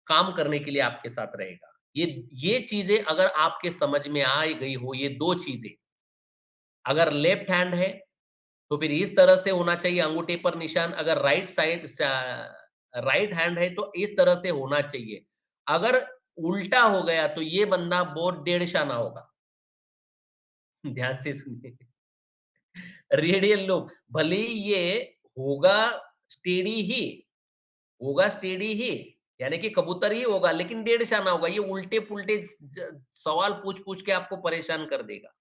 काम करने के लिए आपके साथ रहेगा। ये चीज़ें अगर आपके समझ में आ गई हो, ये 2 चीज़ें, अगर लेफ्ट हैंड है, तो फिर इस तरह से होना चाहिए अंगूठे पर निशान, अगर राइट हैंड है, तो इस तरह से होना चाहिए। अगर उल्टा हो गया, तो ये बंदा बहुत डेढ़-शाना होगा। ध्यान से सुनिए। रेडियल लोग, भले ही ये होगा स्टेडी ही, होगा स्टेडी ही, यानी कि कबूतर ही होगा, लेकिन डेढ़-शाना होगा। ये उल्टे-पुल्टे सवाल पूछ-पूछ के आपको परेशान कर देगा।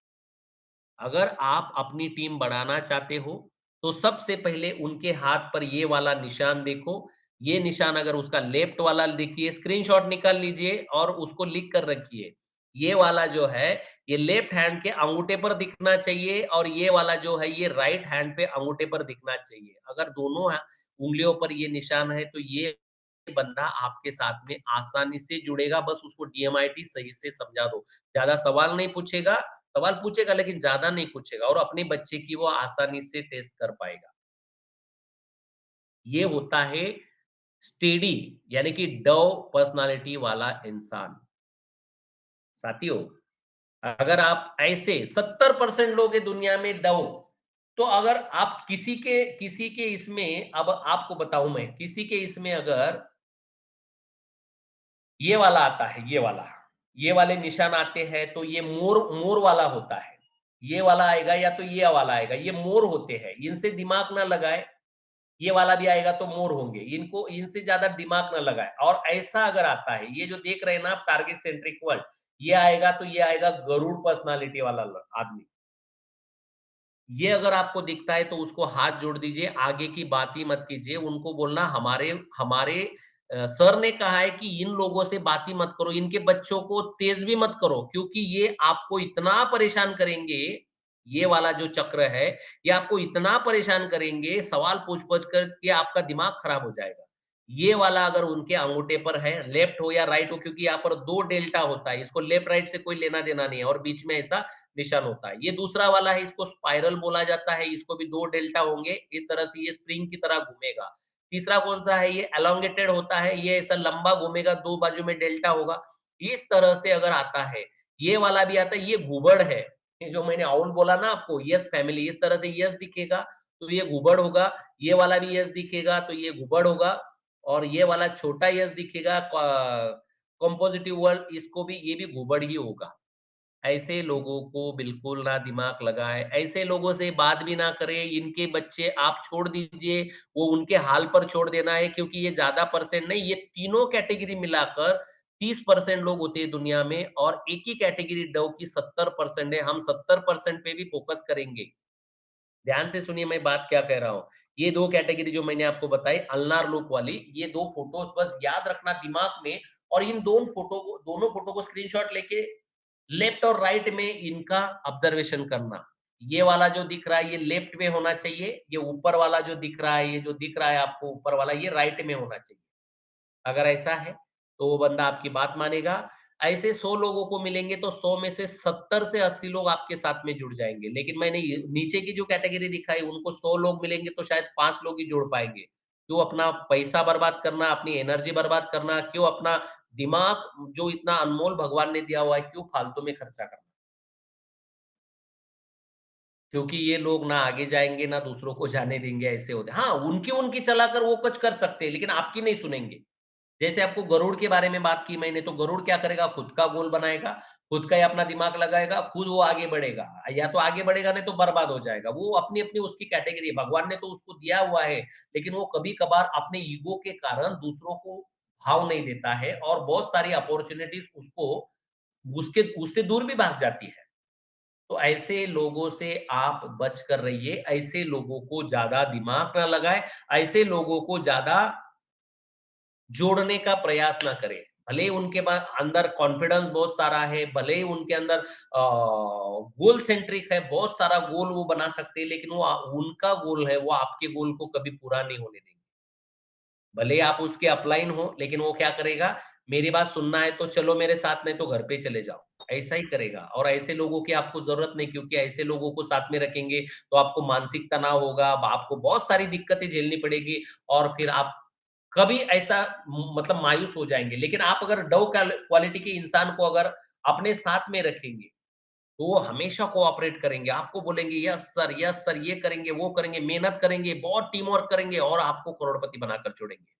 अगर आप अपनी टीम बढ़ाना चाहते हो, तो सबसे पहले उनके हाथ पर ये वाला निशान देखो। ये निशान अगर उसका लेफ्ट वाला देखिए, स्क्रीनशॉट निकाल लीजिए और उसको लिख कर रखिए। ये वाला जो है, ये लेफ्ट हैंड के अंगूठे पर दिखना चाहिए, और ये वाला जो है, ये राइट हैंड पे अंगूठे पर दिखना चाहिए। अगर दोनों उंगलियों पर ये निशान है, तो ये बंदा आपके साथ में आसानी से जुड़ेगा। बस उसको डीएमआईटी सही से समझा दो। ज़्यादा सवाल नहीं पूछेगा, सवाल पूछेगा लेकिन ज़्यादा नहीं पूछेगा, और अपने बच्चे की वो आसानी से टेस्ट कर पाएगा। ये होता है स्टेडी, यानी कि डव पर्सनैलिटी वाला इंसान। साथियों, अगर आप ऐसे 70% लोग हैं दुनिया में डव, तो अगर आप किसी के इसमें, अब आपको बताऊँ मैं, किसी के इसमें अगर ये वाला आता है, ये वाला। ये वाले निशान आते हैं तो ये मोर मोर वाला होता है। ये वाला आएगा या तो ये वाला आएगा, ये मोर होते हैं। इनसे दिमाग ना लगाएँ, ये वाला भी आएगा तो मोर होंगे। इनको इनसे ज़्यादा दिमाग ना लगाएँ और ऐसा अगर आता है, ये जो देख रहे हैं ना आप टारगेट सेंट्रिक वर्ल्ड, ये आएगा तो ये आएगा गरुड़ पर्सनैलिटी वाला आदमी। ये अगर आपको दिखता है तो उसको हाथ जोड़ दीजिए, आगे की बात ही मत कीजिए। उनको बोलना हमारे हमारे सर ने कहा है कि इन लोगों से बात ही मत करो, इनके बच्चों को तेज़ भी मत करो क्योंकि ये आपको इतना परेशान करेंगे, ये वाला जो चक्र है, ये आपको इतना परेशान करेंगे, सवाल पूछ-पूछ कर के आपका दिमाग खराब हो जाएगा। ये वाला अगर उनके अंगूठे पर है, लेफ्ट हो या राइट हो क्योंकि यहाँ पर 2 डेल्टा होता है, इसको लेफ्ट राइट से कोई लेना-देना नहीं है और बीच में ऐसा निशान होता है। ये दूसरा वाला है, इसको स्पाइरल बोला जाता है, इसको भी 2 डेल्टा होंगे, इस तरह से ये स्प्रिंग की तरह घूमेगा। तीसरा कौन-सा है, ये एलोंगेटेड होता है, ये ऐसा लंबा घूमेगा, 2 बाजू में डेल्टा होगा। इस तरह से अगर आता है, ये वाला भी आता है, ये घुबड़ है। ये जो मैंने आउल बोला ना आपको, यस फैमिली, इस तरह से यस दिखेगा, तो ये घुबड़ होगा। ये वाला भी यस दिखेगा, तो ये घुबड़ होगा और ये वाला छोटा यस दिखेगा कंपोजिटिव वर्ड, इसको भी ये भी घुबड़ ही होगा। ऐसे लोगों को बिल्कुल ना दिमाग लगाएँ, ऐसे लोगों से बात भी ना करें, इनके बच्चे आप छोड़ दीजिए, वो उनके हाल पर छोड़ देना है क्योंकि ये ज़्यादा परसेंट नहीं, ये तीनों कैटेगरी मिलाकर 30% लोग होते हैं दुनिया में और एक ही कैटेगरी डव की 70% है, हम 70% पे भी फ़ोकस करेंगे। ध्यान से सुनिए मैं बात क्या कह रहा हूँ। ये 2 कैटेगरी जो मैंने आपको बताई अल्नार लूप वाली, ये 2 फ़ोटोज़ बस याद रखना दिमाग में और इन दोनों फ़ोटो को स्क्रीनशॉट लेके लेफ्ट और राइट में इनका ऑब्जर्वेशन करना। ये वाला जो दिख रहा है ये लेफ्ट में होना चाहिए, ये ऊपर वाला जो दिख रहा है, ये जो दिख रहा है आपको ऊपर वाला ये राइट में होना चाहिए। अगर ऐसा है, तो वो बंदा आपकी बात मानेगा। ऐसे 100 लोगों को मिलेंगे तो 100 में से 70 से 80 लोग आपके साथ में जुड़ जाएँगे। लेकिन मैंने ये नीचे की जो कैटेगरी दिखाई उनको 100 लोग मिलेंगे तो शायद 5 लोग ही जुड़ पाएँगे। क्यों अपना पैसा बर्बाद करना, अपनी एनर्जी बर्बाद करना, क्यों अपना दिमाग जो इतना अनमोल भगवान ने दिया हुआ है, क्यों फालतू में खर्चा करना? क्योंकि ये लोग ना आगे जाएँगे, ना दूसरों को जाने देंगे, ऐसे होते हैं। हाँ, उनकी-उनकी चलाकर वो कुछ कर सकते हैं, लेकिन आपकी नहीं सुनेंगे। जैसे आपको गरुड़ के बारे में बात की मैंने, तो गरुड़ क्या करेगा? खुद का गोल बनाएगा, खुद का ही अपना दिमाग लगाएगा, खुद वो आगे बढ़ेगा। या तो आगे बढ़ेगा नहीं तो बर्बाद हो जाएगा। वो अपनी-अपनी उसकी कैटेगरी है, भगवान ने तो उसको दिया हुआ है, लेकिन वो कभी-कभार अपने ईगो के कारण दूसरों को भाव नहीं देता है और बहुत सारी अपॉर्च्युनिटीज़ उसको उसके उससे दूर भी भाग जाती है। तो ऐसे लोगों से आप बच कर रहिए, ऐसे लोगों को ज़्यादा दिमाग ना लगाएँ, ऐसे लोगों को ज़्यादा जोड़ने का प्रयास ना करें। भले ही उनके अंदर कॉन्फिडेंस बहुत सारा है, भले ही उनके अंदर गोल सेंट्रिक है, बहुत सारा गोल वो बना सकते हैं, लेकिन वो उनका गोल है, वो आपके गोल को कभी पूरा नहीं होने देंगे। भले ही आप उसके अपलाइन हो, लेकिन वो क्या करेगा, मेरी बात सुनना है तो चलो मेरे साथ, नहीं तो घर पे चले जाओ। ऐसा ही करेगा और ऐसे लोगों की आपको ज़रूरत नहीं क्योंकि ऐसे लोगों को साथ में रखेंगे, तो आपको मानसिक तनाव होगा, आपको बहुत सारी दिक्कतें झेलनी पड़ेगी और फिर आप कभी ऐसा मतलब मायूस हो जाएँगे। लेकिन आप अगर डव क्वालिटी के इंसान को अगर अपने साथ में रखेंगे, तो वो हमेशा कोऑपरेट करेंगे। आपको बोलेंगे यस सर, ये करेंगे, वो करेंगे, मेहनत करेंगे, बहुत टीम वर्क करेंगे और आपको करोड़पति बनाकर छोड़ेंगे।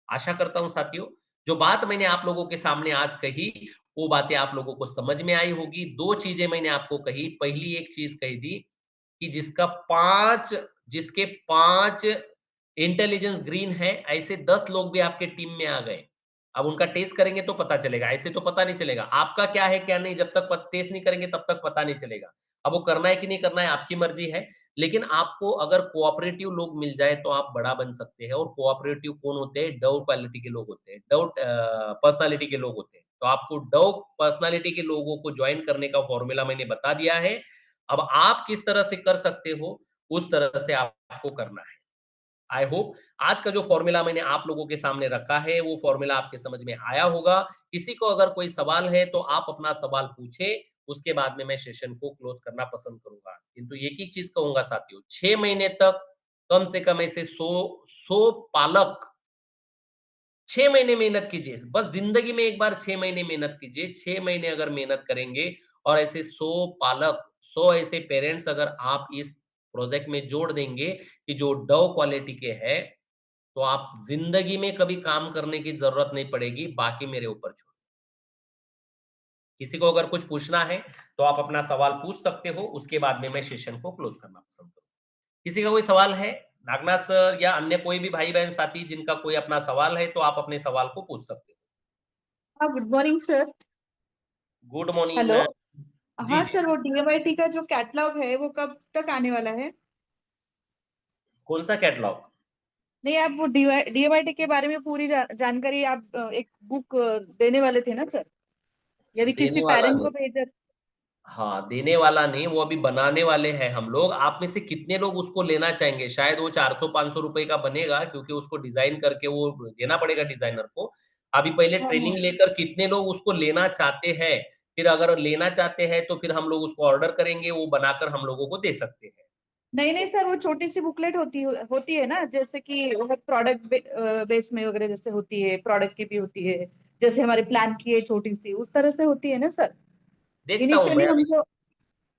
आशा करता हूँ साथियों, जो बात मैंने आप लोगों के सामने आज कही, वो बातें आप लोगों को समझ में आई होगी। 2 चीज़ें मैंने आपको कही। पहली एक चीज़ कही थी कि जिसके 5 इंटेलिजेंस ग्रीन है, ऐसे 10 लोग भी आपके टीम में आ गए। अब उनका टेस्ट करेंगे तो पता चलेगा, ऐसे तो पता नहीं चलेगा। आपका क्या है, क्या नहीं, जब तक टेस्ट नहीं करेंगे तब तक पता नहीं चलेगा। अब वो करना है कि नहीं करना है, आपकी मर्ज़ी है। लेकिन आपको अगर कोऑपरेटिव लोग मिल जाएँ तो आप बड़ा बन सकते हैं और कोऑपरेटिव कौन होते हैं? डव क्वालिटी के लोग होते हैं, डव पर्सनैलिटी के लोग होते हैं। तो आपको डव पर्सनैलिटी के लोगों को जॉइन करने का फ़ॉर्मूला मैंने बता दिया है। अब आप किस तरह से कर सकते हो, उस तरह से आपको करना है। आई होप आज का जो फ़ॉर्मूला मैंने आप लोगों के सामने रखा है, वो फ़ॉर्मूला आपके समझ में आया होगा। किसी को अगर कोई सवाल है, तो आप अपना सवाल पूछें, उसके बाद में मैं सेशन को क्लोज़ करना पसंद करूँगा। किंतु एक ही चीज़ कहूँगा साथियों, 6 महीने तक कम से कम ऐसे 100 पालक 6 महीने मेहनत कीजिए। बस ज़िंदगी में एक बार 6 महीने मेहनत कीजिए। 6 महीने अगर मेहनत करेंगे और ऐसे 100 पालक, 100 ऐसे पेरेंट्स अगर आप इस प्रोजेक्ट में जोड़ देंगे कि जो डव क्वालिटी के हैं, तो आप ज़िंदगी में कभी काम करने की ज़रूरत नहीं पड़ेगी, बाकी मेरे ऊपर छोड़ो। किसी को अगर कुछ पूछना है, तो आप अपना सवाल पूछ सकते हो, उसके बाद में मैं सेशन को क्लोज़ करना पसंद करूँगा। किसी का कोई सवाल है? नागनाथ सर या अन्य कोई भी भाई-बहन साथी जिनका कोई अपना सवाल है, तो आप अपने सवाल को पूछ सकते हो। हाँ, good morning sir. Good morning hello. Ma'am. जी, हाँ जी, सर, जी। वो डीएमआईटी का जो कैटलॉग है वो कब तक आने वाला है? कौन-सा कैटलॉग? नहीं, आप वो डीएमआईटी के बारे में पूरी जानकारी आप एक बुक देने वाले थे ना सर? यदि किसी देने वाला पेरेंट नहीं। को भेजा। हाँ, देने वाला नहीं, वो अभी बनाने वाले हैं हम लोग। आप में से कितने लोग उसको लेना चाहेंगे? शायद वो 400-500 रुपए का बनेगा क्योंकि उसको डिज़ाइन करके वो देना पड़ेगा डिज़ाइनर को। अभी पहले हाँ ट्रेनिंग हाँ। लेकर कितने लोग उसको लेना चाहते हैं, फिर अगर लेना चाहते हैं तो फिर हम लोग उसको ऑर्डर करेंगे, वो बनाकर हम लोगों को दे सकते हैं। नहीं नहीं सर, वो छोटी सी बुकलेट होती है ना, जैसे कि वो प्रोडक्ट बेस में वगैरह जैसे होती है, प्रोडक्ट की भी होती है, जैसे हमारे प्लान की है छोटी सी, उस तरह से होती है ना सर? देखता हूँ इनिशियली मैं अभी हमको।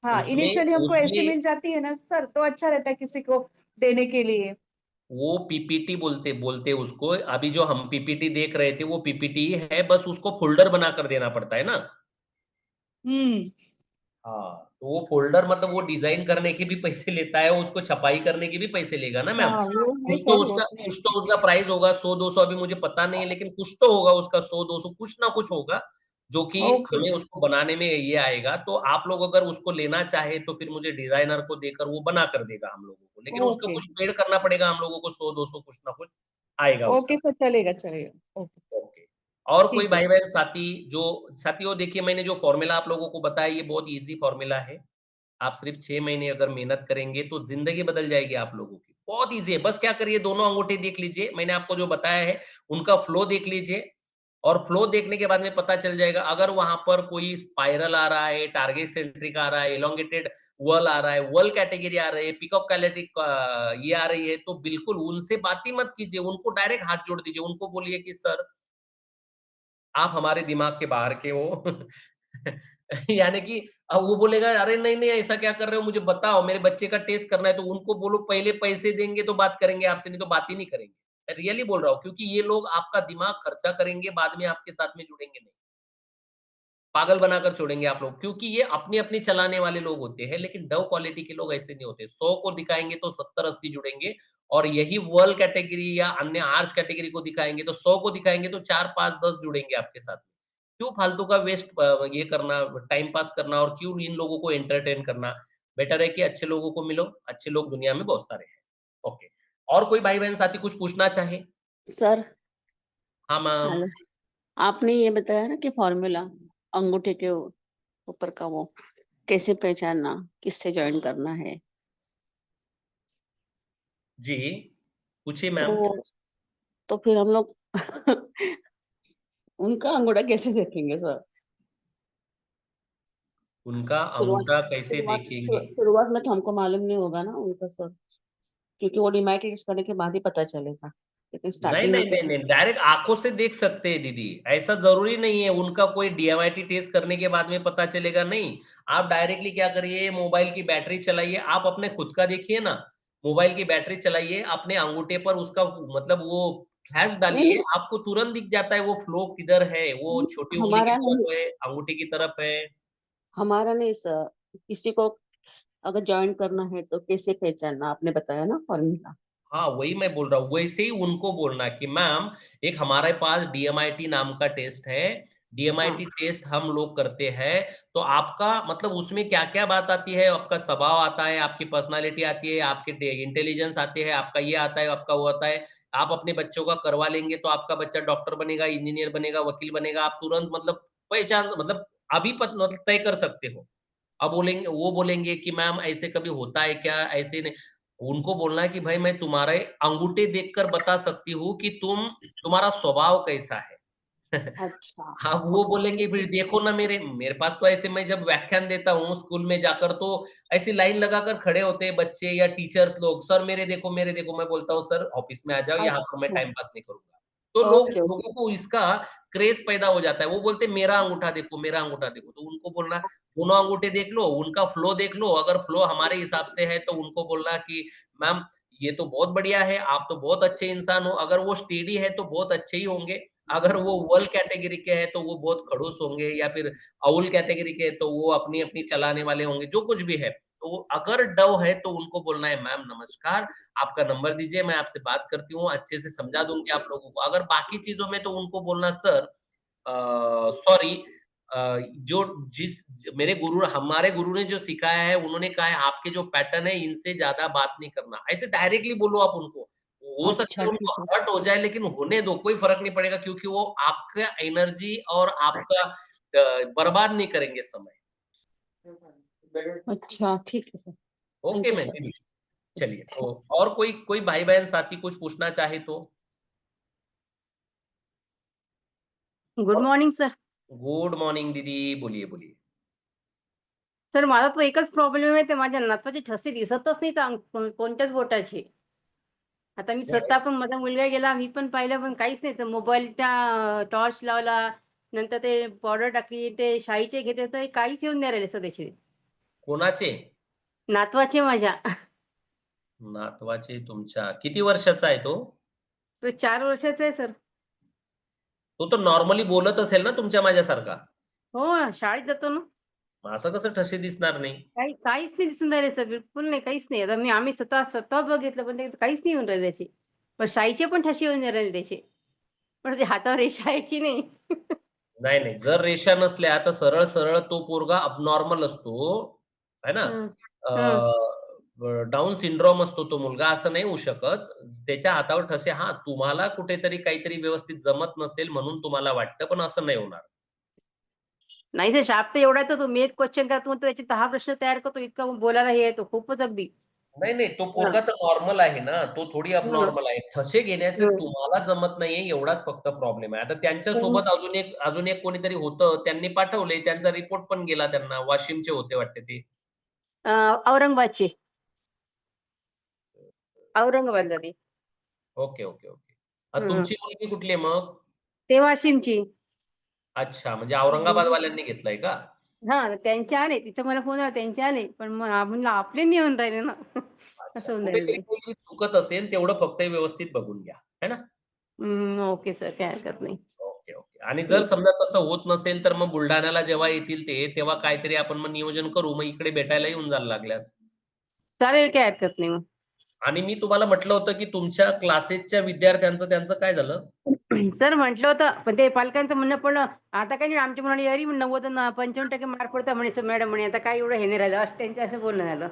हाँ, उसमें इनिशियली हमको ऐसे उसमें मिल जाती है ना सर, तो अच्छा रहता है किसी को देने के लिए। वो पीपीटी बोलते बोलते उसको। अभी जो हम पीपीटी देख रहे थे, वो पीपीटी ही है, बस उसको फ़ोल्डर बनाकर देना पड़ता है ना? हम्म। हाँ, तो वो फ़ोल्डर मतलब वो डिज़ाइन करने के भी पैसे लेता है, उसको छपाई करने के भी पैसे लेगा ना मैम। हाँ वो है सर, वो तो है। कुछ तो उसका प्राइस होगा 100-200 अभी मुझे पता नहीं है, लेकिन कुछ तो होगा उसका 100-200 कुछ ना कुछ होगा, जो कि ओके हमें उसको बनाने में ये आएगा। तो आप लोग अगर उसको लेना चाहे तो फिर मुझे डिज़ाइनर को देकर वो बना कर देगा हम लोगों को। लेकिन उसका ओके कुछ पेड करना पड़ेगा हम लोगों को 100-200 कुछ ना कुछ आएगा ओके उसका। सर, चलेगा चलेगा, ओके। ओके। और कोई ठीक है। भाई-बहन साथी जो साथियों देखिए मैंने जो फ़ॉर्मूला आप लोगों को बताया ये बहुत ईज़ी फ़ॉर्मूला है। आप सिर्फ 6 महीने अगर मेहनत करेंगे तो ज़िंदगी बदल जाएगी आप लोगों की। बहुत ईज़ी है, बस क्या करिए दोनों अंगूठे देख लीजिए, मैंने आपको जो बताया है, उनका फ्लो देख लीजिए और फ्लो देखने के बाद में पता चल जाएगा अगर वहाँ पर कोई स्पाइरल आ रहा है, टारगेट सेंट्रिक आ रहा है, एलोंगेटेड व्हर्ल आ रहा है, व्हर्ल कैटेगरी आ रही है, पीकॉक कैलेटिक ये आ रही है, तो बिल्कुल उनसे बात ही मत कीजिए, उनको डायरेक्ट हाथ जोड़ दीजिए, उनको बोलिए कि सर आप हमारे दिमाग के बाहर के हो। यानी कि अब वो बोलेगा, "अरे नहीं-नहीं ऐसा क्या कर रहे हो? मुझे बताओ, मेरे बच्चे का टेस्ट करना है।" तो उनको बोलो पहले पैसे देंगे तो बात करेंगे आपसे, नहीं तो बात ही नहीं करेंगे। मैं रियली बोल रहा हूँ क्योंकि ये लोग आपका दिमाग खर्चा करेंगे, बाद में आपके साथ में जुड़ेंगे नहीं। पागल बनाकर छोड़ेंगे आप लोग क्योंकि ये अपनी-अपनी चलाने वाले लोग होते हैं, लेकिन डव क्वालिटी के लोग ऐसे नहीं होते। 100 को दिखाएँगे तो 70-80 जुड़ेंगे और यही वर्ल्ड कैटेगरी या अन्य आर्च कैटेगरी को दिखाएँगे तो 100 को दिखाएँगे तो 4, 5, 10 जुड़ेंगे आपके साथ। क्यों फालतू का वेस्ट ये करना, टाइम पास करना और क्यों इन लोगों को एंटरटेन करना? बेटर है कि अच्छे लोगों को मिलो, अच्छे लोग दुनिया में बहुत सारे हैं। ओके। और कोई भाई-बहन साथी कुछ पूछना चाहे? सर, हाँ, मैम। हेलो। आपने ये बताया ना कि फॉर्मूला अंगूठे के ऊपर का वो कैसे पहचानना, किससे जॉइन करना है? जी, पूछिए मैम। तो तो फिर हम लोग उनका अंगूठा कैसे देखेंगे सर? उनका शुरुआत अंगूठा कैसे शुरुआत देखेंगे? शुरुआत में तो हमको मालूम नहीं होगा ना उनका सर, क्योंकि वो डिमेरिटिस करने के बाद ही पता चलेगा। लेकिन नहीं, स्टार्टिंग में नहीं, नहीं, कैसे? नहीं, डायरेक्ट आँखों से देख सकते हैं दीदी। ऐसा ज़रूरी नहीं है उनका कोई डीएमआईटी टेस्ट करने के बाद में पता चलेगा, नहीं। आप डायरेक्टली क्या करिए मोबाइल की बैटरी चलाइए, आप अपने खुद का देखिए ना, मोबाइल की बैटरी चलाइए, अपने अंगूठे पर उसका मतलब वो फ्लैश नहीं डालिए, नहीं आपको तुरंत दिख जाता है वो फ्लो किधर है, वो छोटी उँगली की हमारा नहीं, तरफ है, अंगूठे की तरफ है। हमारा नहीं सर। किसी को अगर जॉइन करना है तो कैसे पहचानना, आपने बताया ना फॉर्मूला। हाँ, वही मैं बोल रहा हूँ। वैसे ही उनको बोलना कि मैम एक हमारे पास डीएमआईटी नाम का टेस्ट है। हाँ। डीएमआईटी टेस्ट हम लोग करते हैं, तो आपका मतलब उसमें क्या-क्या बात आती है, आपका स्वभाव आता है, आपकी पर्सनैलिटी आती है, आपके डे इंटेलिजेंस आते हैं, आपका ये आता है, आपका वो आता है। आप अपने बच्चों का करवा लेंगे तो आपका बच्चा डॉक्टर बनेगा, इंजीनियर बनेगा, वकील बनेगा। आप तुरंत मतलब पहचान मतलब अभी मतलब तय कर सकते हो। अब बोलेंगे वो बोलेंगे कि मैम ऐसे कभी होता है क्या? ऐसे नहीं उनको बोलना है कि भाई मैं तुम्हारे अंगूठे देखकर बता सकती हूँ कि तुम्हारा स्वभाव कैसा है। अच्छा। हाँ, वो ओके। बोलेंगे फिर देखो ना मेरे मेरे पास तो ऐसे मैं जब व्याख्यान देता हूँ स्कूल में जाकर तो ऐसी लाइन लगाकर खड़े होते हैं बच्चे या टीचर्स लोग, "सर मेरे देखो।" मैं बोलता हूँ, "सर ऑफिस में आ जाओ, यहाँ पर मैं अच्छा। टाइम पास नहीं करूँगा।" तो ओके ओके। लोगों को इसका क्रेज़ पैदा हो जाता है। वो बोलते हैं, "मेरा अंगूठा देखो, मेरा अंगूठा देखो।" तो उनको बोलना, दोनों अंगूठे देख लो, उनका फ्लो देख लो, अगर फ्लो हमारे हिसाब से है तो उनको बोलना कि मैम ये तो बहुत बढ़िया है, आप तो बहुत अच्छे इंसान हो, अगर वो स्टेडी है तो बहुत अच्छे ही होंगे। अगर वो वल कैटेगरी के हैं तो वो बहुत खड़ूस होंगे, या फिर अउल कैटेगरी के हैं तो वो अपनी-अपनी चलाने वाले होंगे, जो कुछ भी है। तो अगर डव है तो उनको बोलना है, मैम नमस्कार, आपका नंबर दीजिए, मैं आपसे बात करती हूँ, अच्छे से समझा दूँगी आप लोगों को। अगर बाकी चीज़ों में तो उनको बोलना, सर सॉरी, जो जिस मेरे गुरु हमारे गुरु ने जो सिखाया है, उन्होंने कहा है आपके जो पैटर्न है इनसे ज़्यादा बात नहीं करना। ऐसे डायरेक्टली बोलो आप उनको। हो सकता अच्छा है ठीक उनको है। हर्ट हो जाए, लेकिन होने दो, कोई फ़र्क नहीं पड़ेगा, क्योंकि वो आपका एनर्जी और आपका बर्बाद नहीं करेंगे समय। अच्छा ठीक है सर। थैंक ओके यू मैं सर। दीदी। चलिए, तो और कोई कोई भाई-बहन साथी कुछ पूछना चाहे तो? Good morning sir. Good morning दीदी, बोलिए, बोलिए। सर मला तो एकच प्रॉब्लेम आहे, ते माझ्या नातवाचे ठसे दिसतच नाहीत कोणत्याच बोटाचे. आता मी स्वतः येस. पण माझा मुलगा गेला, मी पण पाहिलं पण काहीच नाही. तर मोबाईलचा टॉर्च लावला, नंतर ते पावडर टाकली, ते शाईचे घेतले तर काहीच येऊन नाही राहिले सर त्याचे. कोणाचे? नातवाचे माझ्या. नातवाचे तुमच्या. किती वर्षाचा आहे तो? तो 4 वर्षाचा आहे सर. तो तर नॉर्मली बोलत असेल ना तुमच्या माझ्यासारखा? हो, शाळेत जातो ना. मग असं कसं ठसे दिसणार नाही? काहीच नाही दिसून राहिले सर, बिलकुल नाही, काहीच नाही. आता आम्ही स्वतः बघितलं, पण ते काहीच नाही येऊन राहिले त्याचे. पण शाईचे पण ठसे येऊन नाही राहिले त्याचे. पण ते हातावर रेषा आहे की नाही? नाही, नाही. जर रेषा नसल्या तर सरळ-सरळ तो पोरगा अबनॉर्मल असतो, आहे ना? हं, अ, हं. डाउन सिंड्रोम असतो तो मुलगा, असं नाही होऊ शकत. त्याच्या हातावर ठसे हां, तुम्हाला कुठेतरी काहीतरी व्यवस्थित जमत नसेल म्हणून तुम्हाला वाटतं, पण असं नाही होणार. नाही सर, शाप तर एवढा आहे, तो मी एक क्वेश्चन करतो, मग तो त्याचे 10 प्रश्न तयार करतो. इतका बोलायला हे आहे तो खूपच अगदी. नाही, नाही. तो हां. पोरगा तर नॉर्मल आहे ना. तो थोडी हं, अबनॉर्मल आहे. ठसे घेण्याचं हं. तुम्हाला जमत नाहीये एवढाच फक्त प्रॉब्लेम आहे. आता हं. त्यांच्यासोबत अजून एक कोणीतरी होतं. त्यांनी पाठवले. त्यांचा रिपोर्ट पण गेला त्यांना. वाशिमचे होते वाटते ते. अ, औरंगाबादचे. औरंगाबादला ते. Okay, okay, okay. हं. तुमची मुलगी कुठली आहे मग? ते वाशिमची. अच्छा, म्हणजे औरंगाबादवाल्यांनी घेतलंय का? हां, त्यांचे आले. तिथं मला फोन आला त्यांचे आले. पण मग म्हणलं आपले नाही येऊन राहिले ना. अच्छा. असं होऊन राहिलं कुठेतरी ते. काहीतरी चुकत असेल तेवढं फक्त व्यवस्थित बघून घ्या. है ना? ओके सर, काही हरकत नाही. Okay, okay. आणि जर ठीक आहे. समजा तसं होत नसेल, तर मग बुलढाण्याला जेव्हा येतील ते, तेव्हा काहीतरी आपण मग नियोजन करू. मग इकडे भेटायला येऊन जायला लागल्यास. चालेल, काही हरकत नाही मग. आणि मी तुम्हाला म्हटलं होतं, की तुमच्या क्लासेसच्या विद्यार्थ्यांचं त्यांचं काय झालं? सर म्हटलं होतं, पण ते पालकांचं म्हणणं पडलं. आता काही नाही आमच्या मुलांनी "अरे 90 अन् 95% मार्क पडतात" म्हणे सर मॅडम म्हणे, "आता काय एवढं हे नाही राहिलं." असं त्यांचं असं बोलणं झालं.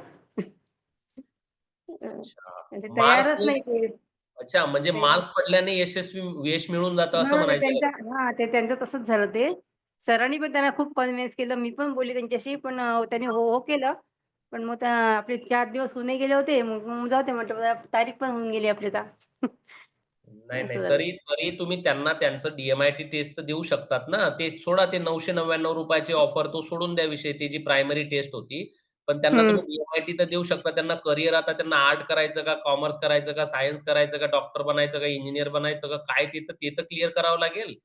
अच्छा. ते तयारच मार्क्सनी नाही ते. अच्छा, म्हणजे ते मार्क्स पडल्याने यश मिळून जातं असं हां, ते म्हणायचंय का? त्यांच्या हां, ते त्यांचं तसंच झालं ते. सरांनी पण त्यांना खूप कन्व्हिन्स केलं. मी पण बोलले त्यांच्याशी, पण त्यांनी हो, हो केलं. पण मग त्या आपले 4 दिवस होऊन गेले होते. मग जाऊ दे म्हटलं, तारीख पण होऊन गेली आपली आता. नाही, नाही. असं झालं. तरी तरी तुम्ही त्यांना त्यांचं डी-एम-आय-टी टेस्ट तर देऊ शकतात ना. ते सोडा, ते ₹999 ची ऑफर तो सोडून द्या विषय. ती जी प्रायमरी टेस्ट होती. पण त्यांना हं. तुम्ही डी-एम-आय-टी तर देऊ शकता. त्यांना करियर आता त्यांना आर्ट करायचं का, कॉमर्स करायचं का, सायन्स करायचं का, डॉक्टर बनायचं का, इंजिनिअर बनायचं का, काय ते तर क्लिअर करावं लागेल.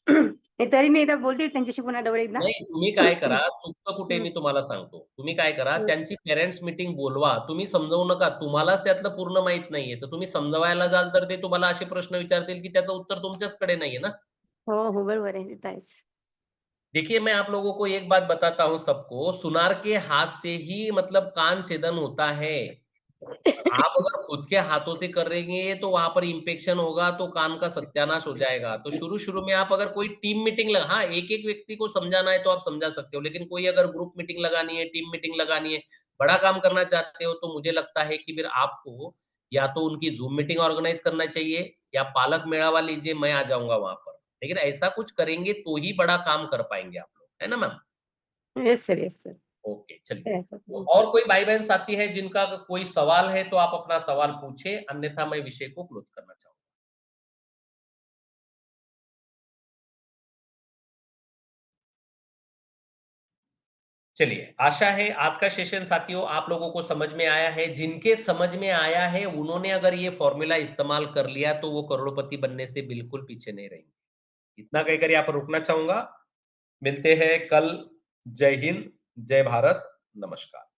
नाही तरी मी एकदा बोलते त्यांच्याशी पुन्हा डबल एकदा. नाही, तुम्ही काय करा, चुकतं कुठे हं, मी तुम्हाला सांगतो. तुम्ही काय करा, हं. त्यांची पेरेंट्स मीटिंग बोलवा. तुम्ही समजावू नका. तुम्हालाच त्यातलं पूर्ण माहीत नाहीये. तर तुम्ही समजवायला जाल, तर ते तुम्हाला असे प्रश्न विचारतील, की त्याचं उत्तर तुमच्याचकडे नाहीये ना. हो, हो. बरोबर आहे. ते तर आहेच. देखिए, मैं आप लोगों को एक बात बताता हूँ सबको, सुनार के हाथ से ही मतलब कान छेदन होता है। आप अगर खुद के हाथों से करेंगे, तो वहाँ पर इन्फेक्शन होगा, तो कान का सत्यानाश हो जाएगा। तो शुरू-शुरू में आप अगर कोई टीम मीटिंग हाँ, एक-एक व्यक्ति को समझाना है, तो आप समझा सकते हो। लेकिन कोई अगर ग्रुप मीटिंग लगानी है, टीम मीटिंग लगानी है, बड़ा काम करना चाहते हो, तो मुझे लगता है कि फिर आपको या तो उनकी ज़ूम मीटिंग ऑर्गेनाइज़ करना चाहिए, या पालक मेळावा लीजिए, मैं आ जाऊँगा वहाँ पर। लेकिन ऐसा कुछ करेंगे, तो ही बड़ा काम कर पाएँगे आप लोग। है ना ma'am? Yes sir, yes sir. Okay, चलिए। काही हरकत तो नाही. और कोई भाई-बहन साथी है जिनका कोई सवाल है, तो आप अपना सवाल पूछिए, अन्यथा मैं विषय को क्लोज़ करना चाहूँगा। चलिए, आशा है आज का सेशन साथियों आप लोगों को समझ में आया है। जिनके समझ में आया है, उन्होंने अगर ये फ़ॉर्मूला इस्तेमाल कर लिया, तो वो करोड़पति बनने से बिल्कुल पीछे नहीं रहेंगे। इतना कहकर यहाँ पर रुकना चाहूँगा। मिलते हैं कल। जय हिंद, जय भारत, नमस्कार।